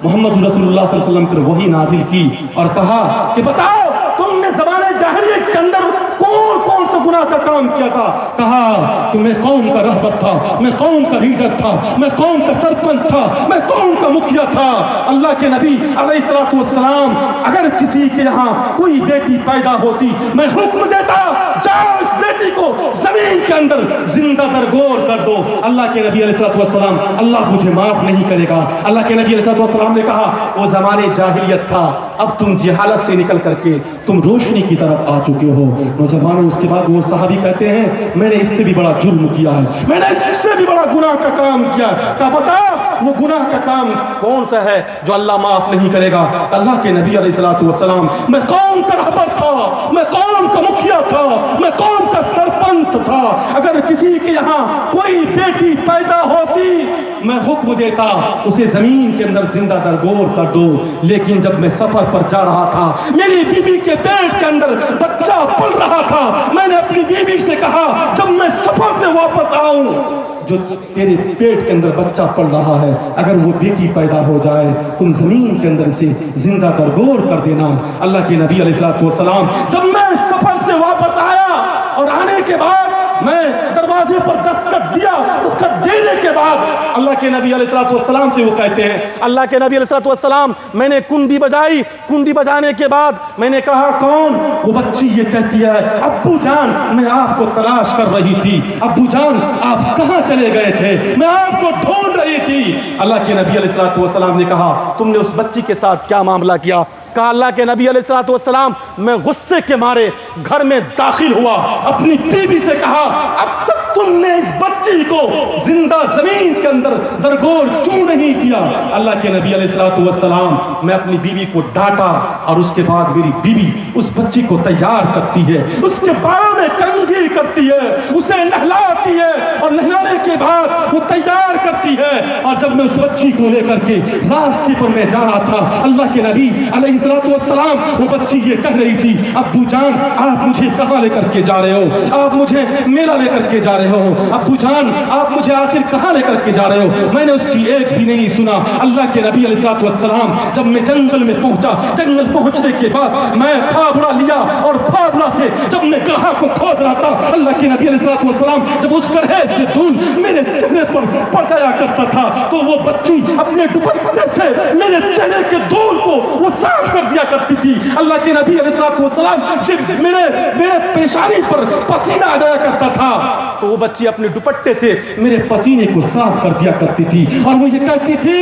मोहम्मद रसूलुल्लाह सल्लल्लाहु अलैहि वसल्लम पर वही नाजिल की और कहा कि बताओ तुमने जमाने जाहिलियत के अंदर कौन कौन सा गुनाह का काम काम किया था, कहा कि मैं कौम का रहबर था, मैं कौम का लीडर था, मैं कौम का सरपंच था, मैं कौम का मुखिया था। अल्लाह के नबी अलैहिस्सलातु वस्सलाम अगर किसी के यहाँ कोई बेटी पैदा होती, मैं हुक्म देता जाओ इस बेटी को जमीन के अंदर जिंदा दरगोर कर दो। अल्लाह के नबी अलैहिस्सलातु वस्सलाम, अल्लाह मुझे माफ नहीं करेगा। अल्लाह के नबी अलैहिस्सलातु वस्सलाम ने कहा वो ज़माने जाहिलियत था, अब तुम जहालत से निकल करके तुम रोशनी की तरफ आ चुके हो। नौजवानों, उसके बाद वो सहाबी कहते हैं मैंने इससे भी बड़ा जुर्म किया है, मैंने इससे भी बड़ा गुनाह का काम किया। क्या बता वो गुनाह का काम कौन सा है जो अल्लाह माफ नहीं करेगा? अल्लाह के नबी अलैहिस्सलातु वस्सलाम, मैं कौम का रहबर था, मैं कौम का मुखिया था, मैं कौम का सरपंच था, अगर किसी के यहाँ कोई बेटी पैदा होती मैं हुक्म देता उसे जमीन के अंदर जिंदा दरगोर कर दो। लेकिन जब मैं सफर पर जा रहा था, मेरी बीबी के पेट के अंदर बच्चा पल रहा था, मैंने अपनी बीबी से कहा जब मैं सफर से वापस आऊं, जो तेरे पेट के अंदर बच्चा पल रहा है अगर वो बेटी पैदा हो जाए तुम जमीन के अंदर से जिंदा दरगोर कर देना। अल्लाह के नबी अलैहिस्सलातु वस्सलाम, जब मैं सफर से वापस आया और आने के बाद मैं दरवाजे पर दस्तक दिया, दस्तक देने के बाद अल्लाह के नबी अलैहिस्सलातु वस्सलाम से वो कहते हैं, अल्लाह के नबी अलैहिस्सलातु वस्सलाम, मैंने कुंडी बजाई, कुंडी बजाने के बाद मैंने कहा कौन? वो बच्ची ये कहती है अब्बू जान मैं आपको तलाश कर रही थी, अब्बू जान आप कहाँ चले गए थे, मैं आपको ढूंढ रही थी। अल्लाह के नबी अलैहिस्सलातु वस्सलाम ने कहा तुमने उस बच्ची के साथ क्या मामला किया? कहा अल्लाह के नबी अलैहिस्सलातु वस्सलाम, मैं गुस्से के मारे घर में दाखिल हुआ, अपनी बीवी से कहा अब तक तुमने इस बच्ची को जिंदा जमीन के अंदर दरगोर क्यों नहीं किया? अल्लाह के नबी अलैहिस्सलातु वस्सलाम, मैं अपनी बीवी को डांटा और उसके बाद मेरी बीवी उस बच्ची को तैयार करती है, उसके बालों में कंघी करती है, उसे नहलाती है और नहलाने के बाद वो तैयार करती है। और जब मैं उस बच्ची को लेकर के रास्ते पर मैं जा रहा था, अल्लाह के नबी अलैहिस्सलातु वस्सलाम, वो बच्ची ये कह रही थी अब्बू जान आप मुझे कहाँ लेकर के जा रहे हो? आप मुझे मेला लेकर के जा रहे हो? अब्बू जान आप मुझे आखिर कहाँ लेकर के जा रहे हो? मैंने उसकी एक भी नहीं सुना। अल्लाह के नबी अलैहिस्सलातु वस्सलाम, जब मैं जंगल में पहुंचा, जंगल पहुंचने के बाद मैं फावड़ा लिया और फावड़ा से जब मैं गड्ढा को खोद रहा था, अल्लाह के नबी अलैहिस्सलातु वस्सलाम, जब उस गड्ढे से धूल मेरे चेहरे पर पड़ जाया करता था तो वो बच्ची अपने दुपट्टे से मेरे चेहरे के धूल को वो साफ कर दिया करती थी। अल्लाह के नबी अलैहिस्सलातु वस्सलाम, जब मेरे पेशानी पर पसीना आ जाया करता था तो वो बच्ची अपने दुपट्टे से मेरे पसीने को साफ कर दिया करती थी और वो ये कहती थी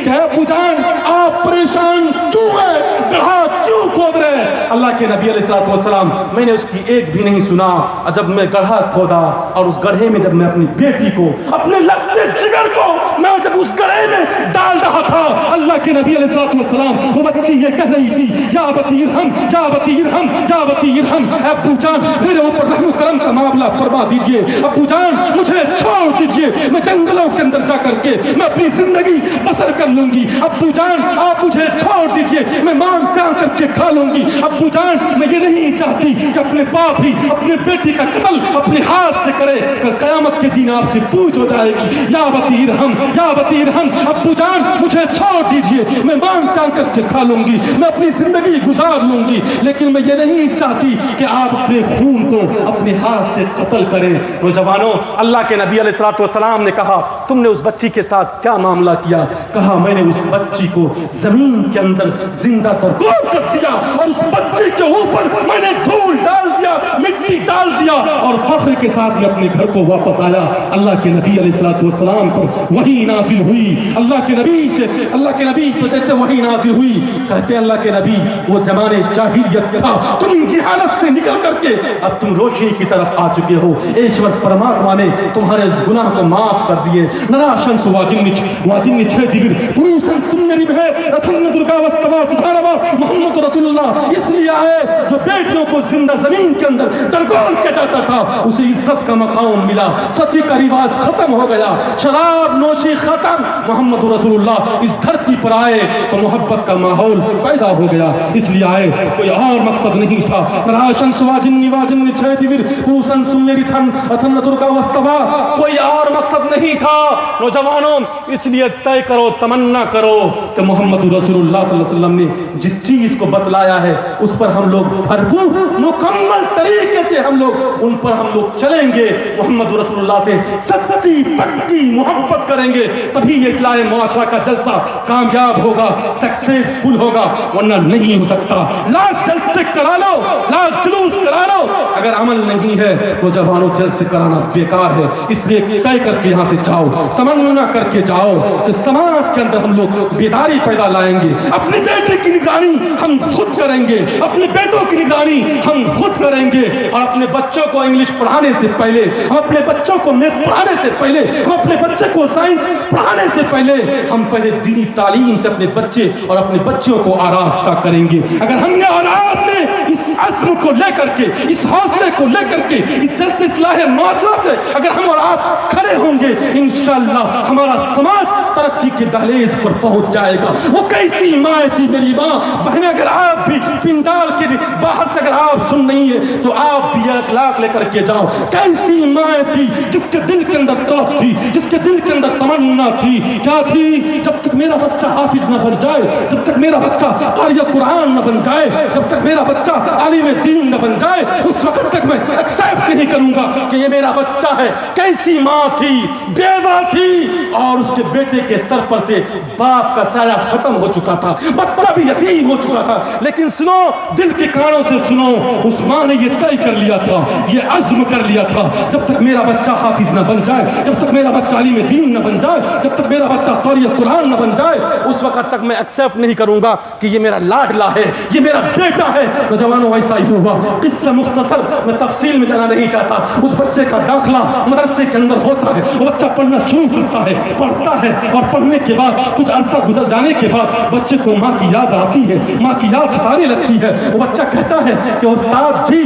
क्या अब्बू जान आप परेशान क्यों हैं, गड्ढा क्यों खोद रहे हैं? अल्लाह के नबी अलैहिस्सलातु वस्सलाम, मैंने उसकी एक भी नहीं सुना। जब मैं गड्ढा खोदा और उस गड्ढे में जब मैं अपनी बेटी को, अपने लगते जिगर को मैं जब उस गड्ढे में डाल रहा था, अल्लाह के नबी अलैहिस्सलातु वस्सलाम, वो बच्ची ये कह रही थी या बती इरहम, या बती इरहम, या बती इरहम, अब्बू जान मेरे ऊपर रहम करम का मामला फरमा दीजिए, अब्बू जान मुझे छोड़ दीजिए, मैं जंगलों के अंदर जाकर के मैं अपनी जिंदगी बसर कर लूंगी। अब्बू जान आप मुझे छोड़ दीजिए, मैं मांग चाह करके खा लूंगी। अब्बू जान मैं ये नहीं चाहती कि अपने बाप ही अपने बेटी का कत्ल अपने हाथ से करे, कयामत के दिन आपसे पूछ हो जाएगी या बती इरहम, या बती इरहम, अब्बू जान मुझे छोड़ दीजिए, मैं मांग चाह करके खा लूंगी, मैं अपनी जिंदगी गुजार लूंगी, लेकिन मैं ये नहीं चाहती कि आप अपने खून को अपने हाथ से कत्ल करें। नौजवानों, अल्लाह के नबी अलैहिस्सलातु वस्सलाम ने कहा तुमने उस बच्ची के साथ क्या मामला किया? कहा मैंने उस बच्ची को जमीन के अंदर जिंदा दरगोर कर दिया और उस बच्ची के ऊपर मैंने धूल डाल दिया, मिट्टी डाल दिया और फख्र के साथ मैं अपने घर को वापस आया। अल्लाह के नबी अलैहिस्सलातु वस्सलाम पर वही नाजिल हुई, अल्लाह के नबी तो जैसे वही नाजिल हुई, कहते हैं अल्लाह के नबी वो जमाने जाहिलियत था, तुम जिहालत से निकल करके अब तुम रोशनी की तरफ आ चुके हो। ईश्वर परमात्मा ने तुम्हारे गुनाह को माफ कर दिए। नराशन वाजिन छह दिगर पुरुषन सुन्नरी है रतन दुर्गा वस्तवा सुधारवा मोहम्मद रसूलुल्लाह इसलिए आए जो बेटियों को जिंदा जमीन के अंदर दरगोर किया जाता था उसे इज्जत का मकाम मिला, सती का रिवाज खत्म हो गया, शराब नोशी खत्म, मोहम्मद रसूलुल्लाह इस धरती पर आए तो मोहब्बत का माहौल पैदा हो गया, इसलिए आए, कोई और मकसद नहीं था। नराशन वाजिन छह दिगर पुरुषन सुन्नरी थन जन्नतुल का वस्तवा, कोई और मकसद नहीं था। नौजवानों, इसलिए तय करो, तमन्ना करो कि मोहम्मद रसूलुल्लाह सल्लल्लाहु अलैहि वसल्लम ने जिस चीज को बतलाया है उस पर हम लोग भरपूर मुकम्मल तरीके से हम लोग उन पर हम लोग चलेंगे। मोहम्मद रसूलुल्लाह से सच्ची पक्की मोहब्बत करेंगे, तभी ये इस्लाह मुआशरा का जलसा कामयाब होगा, सक्सेसफुल होगा, वरना नहीं हो सकता। लाख जलसे करा लो, लाख जुलूस करा लो, अगर अमल नहीं है तो जवानों जलसे कराना बेकार है। इसलिए तय करके यहाँ से जाओ, तमन्ना करके जाओ कि समाज के अंदर हम लोग बेदारी पैदा लाएंगे। अपने बेटे की निगरानी हम खुद करेंगे, अपने बेटों की निगरानी हम खुद करेंगे, और अपने बच्चों को इंग्लिश पढ़ाने से पहले, अपने बच्चों को मैथ पढ़ाने से पहले, अपने बच्चे को साइंस पढ़ाने से पहले हम पहले दीनी तालीम से अपने बच्चे और अपने बच्चों को आरास्ता करेंगे। अगर हमने और आपने इस अज़्म को लेकर के, इस हौसले को लेकर के, इस जलसे इस्लाह मुआशरा से अगर हम और आप खड़े होंगे, इंशाअल्लाह हमारा समाज तरक्की के दहलीज पर पहुंच जाएगा। वो कैसी माँ थी मेरी माँ बहने, अगर आप भी पिंडाल के बाहर से अगर आप सुन नहीं है तो आप भी अखलाक लेकर के जाओ। कैसी माँ थी जिसके दिल के अंदर तड़प थी, जिसके दिल के अंदर तमन्ना थी, क्या थी? जब तक मेरा बच्चा हाफिज न बन जाए, जब तक मेरा बच्चा कारी कुरान न बन जाए, जब तक मेरा बच्चा आलिम दीन न बन जाए, उस वक्त तक मैं एक्सेप्ट नहीं करूंगा कि ये मेरा बच्चा है। कैसी माँ थी, बेवा थी, और उसके बेटे के सर पर से बाप का साया खत्म हो चुका था, बच्चा भी यतीम हो चुका था। लेकिन सुनो, दिल के कानों से सुनो, उस माँ ने ये तय कर लिया था, ये अज़्म कर लिया था, जब तक मेरा बच्चा हाफिज न बन जाए, जब तक मेरा बच्चा आलिम दीन न बन जाए, जब तक मेरा बच्चा कारी कुरान न बन जाए, उस वक्त तक मैं एक्सेप्ट नहीं करूंगा कि ये मेरा लाडला है, ये मेरा बेटा है। नौजवानों, ऐसा ही हुआ। इससे मुख्तसर मैं तफसील में जाना नहीं चाहता। उस बच्चे का दाखिला मदरसे के अंदर होता है, वो बच्चा पढ़ना शुरू करता है, पढ़ता है, और पढ़ने के बाद कुछ अरसा गुजर जाने के बाद बच्चे को माँ की याद आती है, माँ की याद सताने लगती है। वो बच्चा कहता है कि उस्ताद जी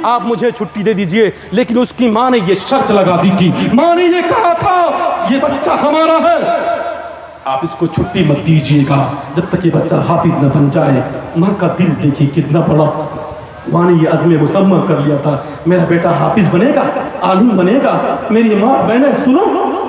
आप मुझे छुट्टी दे दीजिए, लेकिन उसकी माँ ने ये शर्त लगा दी थी, माँ ने ये कहा था ये बच्चा हमारा है, आप इसको छुट्टी मत दीजिएगा जब तक ये बच्चा हाफिज न बन जाए। माँ का दिल देखिए कितना बड़ा, माँ ने ये अज़्म मुसम्मा कर लिया था, मेरा बेटा हाफिज बनेगा, आलिम बनेगा। मेरी माँ बहनें सुनो,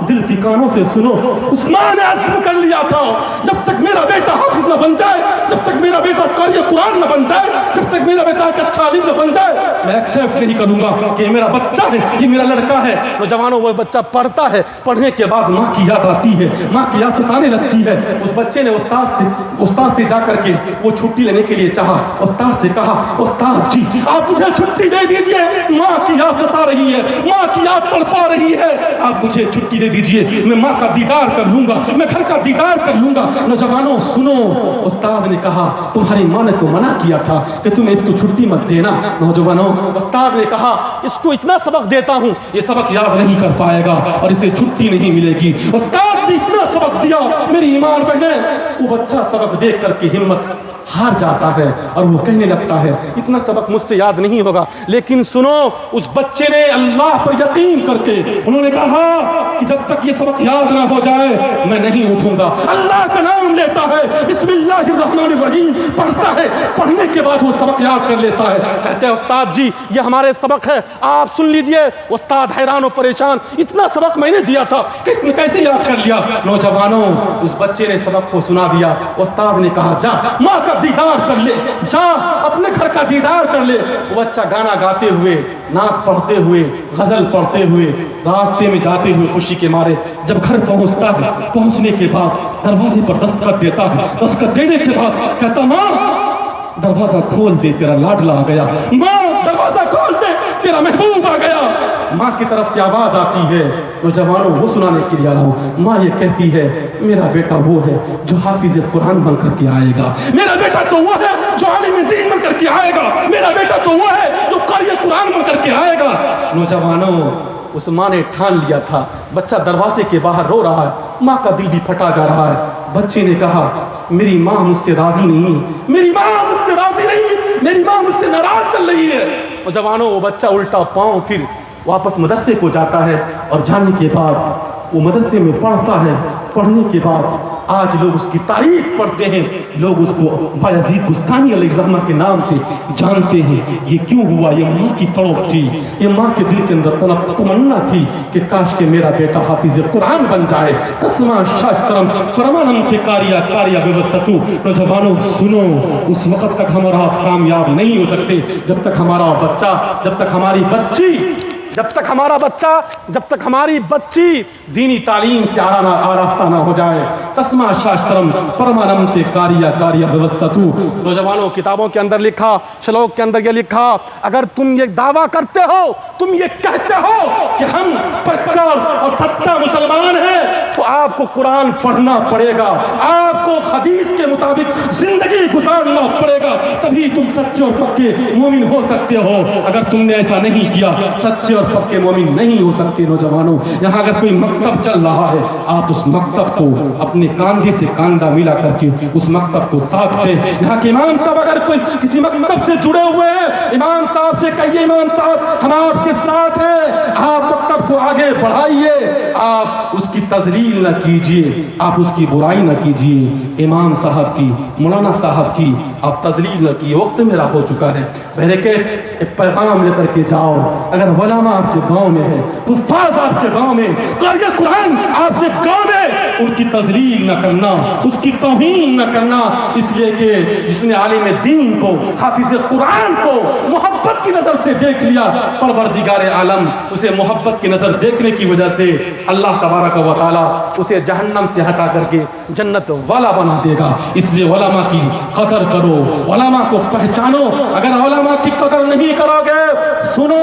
दिल की कानों से सुनो, उस माँ ने अज़्म कर लिया था जब तक मेरा बेटा हाफिज न बन जाए, जब तक मेरा बेटा कारी कुरान न बन जाए, जब तक मेरा बेटा एक अच्छा आलिम न बन जाए, मैं एक्सेप्ट नहीं करूंगा कि ये मेरा बच्चा है, ये मेरा लड़का है। नौजवानों, वो बच्चा पढ़ता है, पढ़ने के बाद माँ की याद आती है, माँ की याद सताने लगती है। उस बच्चे ने उस्ताद से जा करके वो छुट्टी लेने के लिए चाहा, उस्ताद से कहा उस्ताद जी आप मुझे छुट्टी दे दीजिए, माँ की याद सता रही है, माँ की याद तड़पा रही है, आप मुझे छुट्टी दे दीजिए, मैं माँ का दीदार कर लूंगा, मैं घर का दीदार कर लूंगा। नौजवानों सुनो, उस्ताद ने कहा तुम्हारी माँ ने तो मना किया था कि तुम्हें इसको छुट्टी मत देना। नौजवानों, उस्ताद ने कहा इसको इतना सबक देता हूँ ये सबक याद नहीं कर पाएगा और इसे छुट्टी नहीं मिलेगी। उस्ताद ने इतना सबक दिया, मेरी ईमान बहने, वो बच्चा सबक देख करके हिम्मत हार जाता है और वो कहने लगता है इतना सबक मुझसे याद नहीं होगा। लेकिन सुनो, उस बच्चे ने अल्लाह पर यकीन करके उन्होंने कहा कि जब तक ये सबक याद ना हो जाए मैं नहीं उठूंगा। अल्लाह का नाम लेता है, बिस्मिल्लाहिर्रहमानिर्रहीम पढ़ता है, पढ़ने के बाद वो सबक याद कर लेता है। कहते हैं उस्ताद जी ये हमारे सबक है, आप सुन लीजिए। उस्ताद हैरान और परेशान, इतना सबक मैंने दिया था, किसने कैसे याद कर लिया? नौजवानों, उस बच्चे ने सबक को सुना दिया। उस्ताद ने कहा जा माँ का दीदार कर ले, जा अपने घर का दीदार कर ले। वो बच्चा गाना गाते हुए, नात पढ़ते हुए, गजल पढ़ते हुए, रास्ते में जाते हुए खुशी के मारे जब घर पहुंचता है, पहुंचने के बाद दरवाजे पर दस्तखत देता है। दस्तखत देने के बाद कहता माँ दरवाजा खोल दे, तेरा लाडला आ गया। माँ दरवाजा खोल दे, तेरा महबूब आ गया। माँ की तरफ से आवाज आती है, नौजवानों वो सुनाने के लिए आ रहा हूँ। माँ ये कहती है मेरा बेटा वो है जो हाफिज कुरान बन करके आएगा, मेरा बेटा तो वो है जो आलिम दीन बन करके आएगा, मेरा बेटा तो वो है जो कारी कुरान बन करके आएगा। नौजवानों, उस माँ ने ठान लिया था। बच्चा दरवाजे के बाहर रो रहा है, माँ का दिल भी फटा जा रहा है। बच्चे ने कहा मेरी माँ मुझसे राजी नहीं, मेरी माँ मुझसे राजी नहीं, मेरी माँ मुझसे नाराज चल रही है। नौजवानों, वो बच्चा उल्टा पाँव फिर वापस मदरसे को जाता है और जाने के बाद वो मदरसे में पढ़ता है, पढ़ने के बाद आज लोग उसकी तारीफ पढ़ते हैं, लोग उसको बायजीद बुस्तानी अलैहिर्रहमा के नाम से जानते हैं। ये क्यों हुआ? ये माँ की तड़प थी, ये माँ के दिल के अंदर तमन्ना थी कि काश के मेरा बेटा हाफिज कुरान बन जाए। तस्मा शास्त्रम परमानंद कारिया कारिया व्यवस्थतु। नौजवानों सुनो, उस वक्त तक हमारा कामयाब नहीं हो सकते जब तक हमारा बच्चा, जब तक हमारी बच्ची, जब तक हमारा बच्चा, जब तक हमारी बच्ची दीनी तालीम से आरास्ता ना हो जाए। तस्मा शास्त्रम परमानंद कारिया कारिया व्यवस्थतु। नौजवानों, किताबों के अंदर लिखा, श्लोक के अंदर ये लिखा, अगर तुम ये दावा करते हो, तुम ये कहते हो कि हम पक्का और सच्चा मुसलमान हैं, तो आपको कुरान पढ़ना पड़ेगा, आपको हदीस के मुताबिक जिंदगी गुजारना पड़ेगा, तभी तुम सच्चे और पक्के मोमिन हो सकते हो। अगर तुमने ऐसा नहीं किया, सच्चे पक्के मोमिन नहीं हो सकते। नौजवानों, यहाँ अगर कोई मकतब चल रहा है, आप उस मकतब को अपने कांधे से कांधा मिला करके उस मकतब को साथ दें। यहाँ के इमाम साहब अगर कोई किसी मकतब से जुड़े हुए हैं, इमाम साहब से कहिए, इमाम साहब हम आपके साथ हैं, आप मकतब को आगे बढ़ाइए, आप उसकी तजलील न कीजिए, आप उसकी बुराई न कीजिए। इमाम साहब की, मौलाना साहब की आप तजलील न कीजिए। वक्त मेरा हो चुका है, बहरे कैफ एक पैगाम लेकर के जाओ। अगर वलामा आपके गांव में है, हुफ्फाज आपके गांव में, क़ारी कुरान आपके गांव में, उनकी तजलील न करना, उसकी तौहीन न करना, इसलिए कि जिसने आलिम दीन को, हाफिज कुरान को मोहब्बत की नजर से देख लिया, परवरदिगार आलम उसे मोहब्बत की नजर देखने की वजह से अल्लाह तबारक व तआला उसे जहन्नम से हटा करके जन्नत वाला बना देगा। इसलिए उलमा की कदर करो, उलमा को पहचानो। अगर उलमा की कदर नहीं करोगे, सुनो,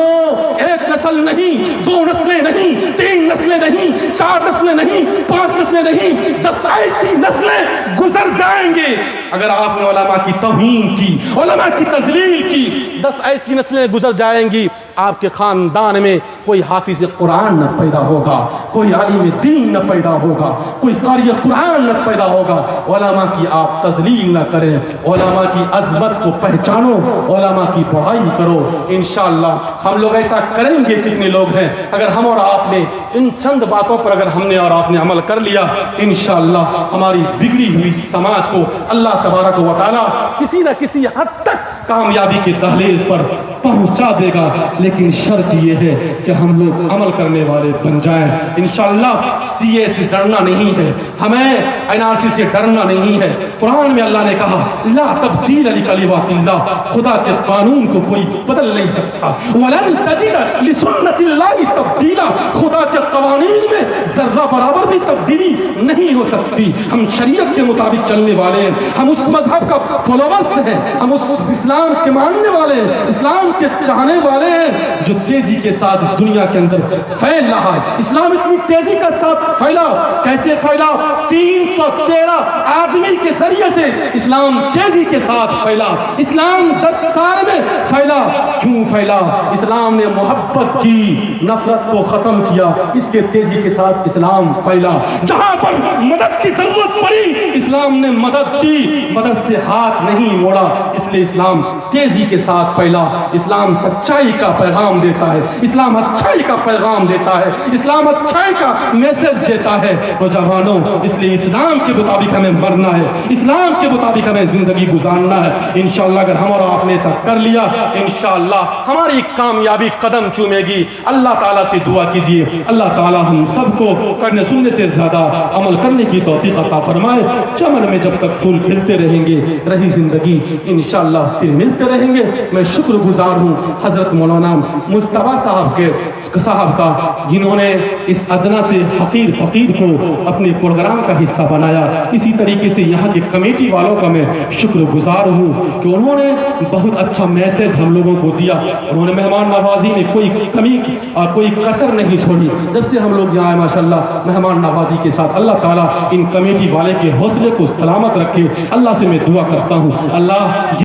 एक नस्ल नहीं, दो नस्लें नहीं, तीन नस्लें नहीं, चार नस्लें नहीं, पांच नस्लें नहीं, 10 ऐसी नस्लें गुजर जाएंगे। अगर आपने उलमा की तौहीन की, उलमा की तजलील की, 10 ऐसी नस्लें गुजर जाएंगी। आपके खानदान में कोई हाफिज कुरान न पैदा होगा, कोई आलिम दीन न पैदा होगा, कोई क़ारी कुरान न पैदा होगा। उलमा की आप तजलील न करें, उलमा की अज़मत को पहचानो, उलमा की बढ़ाई करो। इंशाअल्लाह हम लोग ऐसा करेंगे। कितने लोग हैं, अगर हम और आपने इन चंद बातों पर अगर हमने और आपने अमल कर लिया, इंशाअल्लाह हमारी बिगड़ी हुई समाज को अल्लाह तबारक व तआला किसी न किसी हद तक कामयाबी के दहलीज पर पहुंचा देगा। लेकिन शर्त यह है कि हम लोग अमल करने वाले बन जाएं। इंशाअल्लाह सीए से डरना नहीं है, हमें एनआरसी से डरना नहीं है। कुरान में अल्लाह ने कहा, ला तब्दील लिकलिमातिल्लाह, खुदा के कानून को कोई बदल नहीं सकता। वलन तजिद लिसुन्नतिल्लाहि तब्दीला, खुदा के कवानीन में जर्रा बराबर भी तब्दीली नहीं हो सकती। हम शरीयत के मुताबिक चलने वाले हैं, हम उस मजहब का फॉलोवर्स हैं, हम उस इस्लाम के मानने वाले हैं, इस्लाम के चाहने वाले हैं जो तेजी के साथ इस दुनिया के अंदर फैल रहा है। इस्लाम इतनी तेजी के साथ फैला, कैसे फैला? 313 आदमी के जरिए से इस्लाम तेजी के साथ फैला। इस्लाम 10 साल में फैला। क्यों फैला? इस्लाम ने मोहब्बत की, नफरत को खत्म किया, इसके तेजी के साथ इस्लाम फैला। जहां पर मदद की जरूरत पड़ी, इस्लाम ने मदद दी, मदद से हाथ नहीं मोड़ा, इसलिए इस्लाम तेजी के साथ फैला। इस्लाम सच्चाई का पैगाम देता है, इस्लाम अच्छाई का पैगाम देता है, इस्लाम अच्छाई का मैसेज देता है। नौजवानों, इसलिए इस्लाम के मुताबिक हमें मरना है, इस्लाम के मुताबिक हमें जिंदगी गुजारना है। इंशाअल्लाह अगर हम और आपने ऐसा कर लिया, इंशाअल्लाह हमारी कामयाबी कदम चूमेगी। अल्लाह ताला से दुआ कीजिए, अल्लाह ताला हम सबको करने सुनने से ज्यादा अमल करने की तौफीक अता फरमाए। चमन में जब तक फूल खिलते रहेंगे, रही जिंदगी, इंशाअल्लाह फिर मिलते रहेंगे। मैं शुक्रगुजार हूँ हजरत मौलाना मुस्तफा साहब का, जिन्होंने इस अदना से फकीर को अपने प्रोग्राम का हिस्सा बनाया। इसी तरीके से यहाँ के कमेटी वालों का मैं शुक्रगुजार हूँ कि उन्होंने बहुत अच्छा मैसेज हम लोगों को दिया। उन्होंने मेहमान नवाजी में कोई कमी और कोई कसर नहीं छोड़ी। जब से हम लोग यहाँ आए, माशाल्लाह मेहमान नवाजी के साथ अल्लाह ताला इन कमेटी वाले के हौसले को सलामत रखे। अल्लाह से मैं दुआ करता हूँ, अल्लाह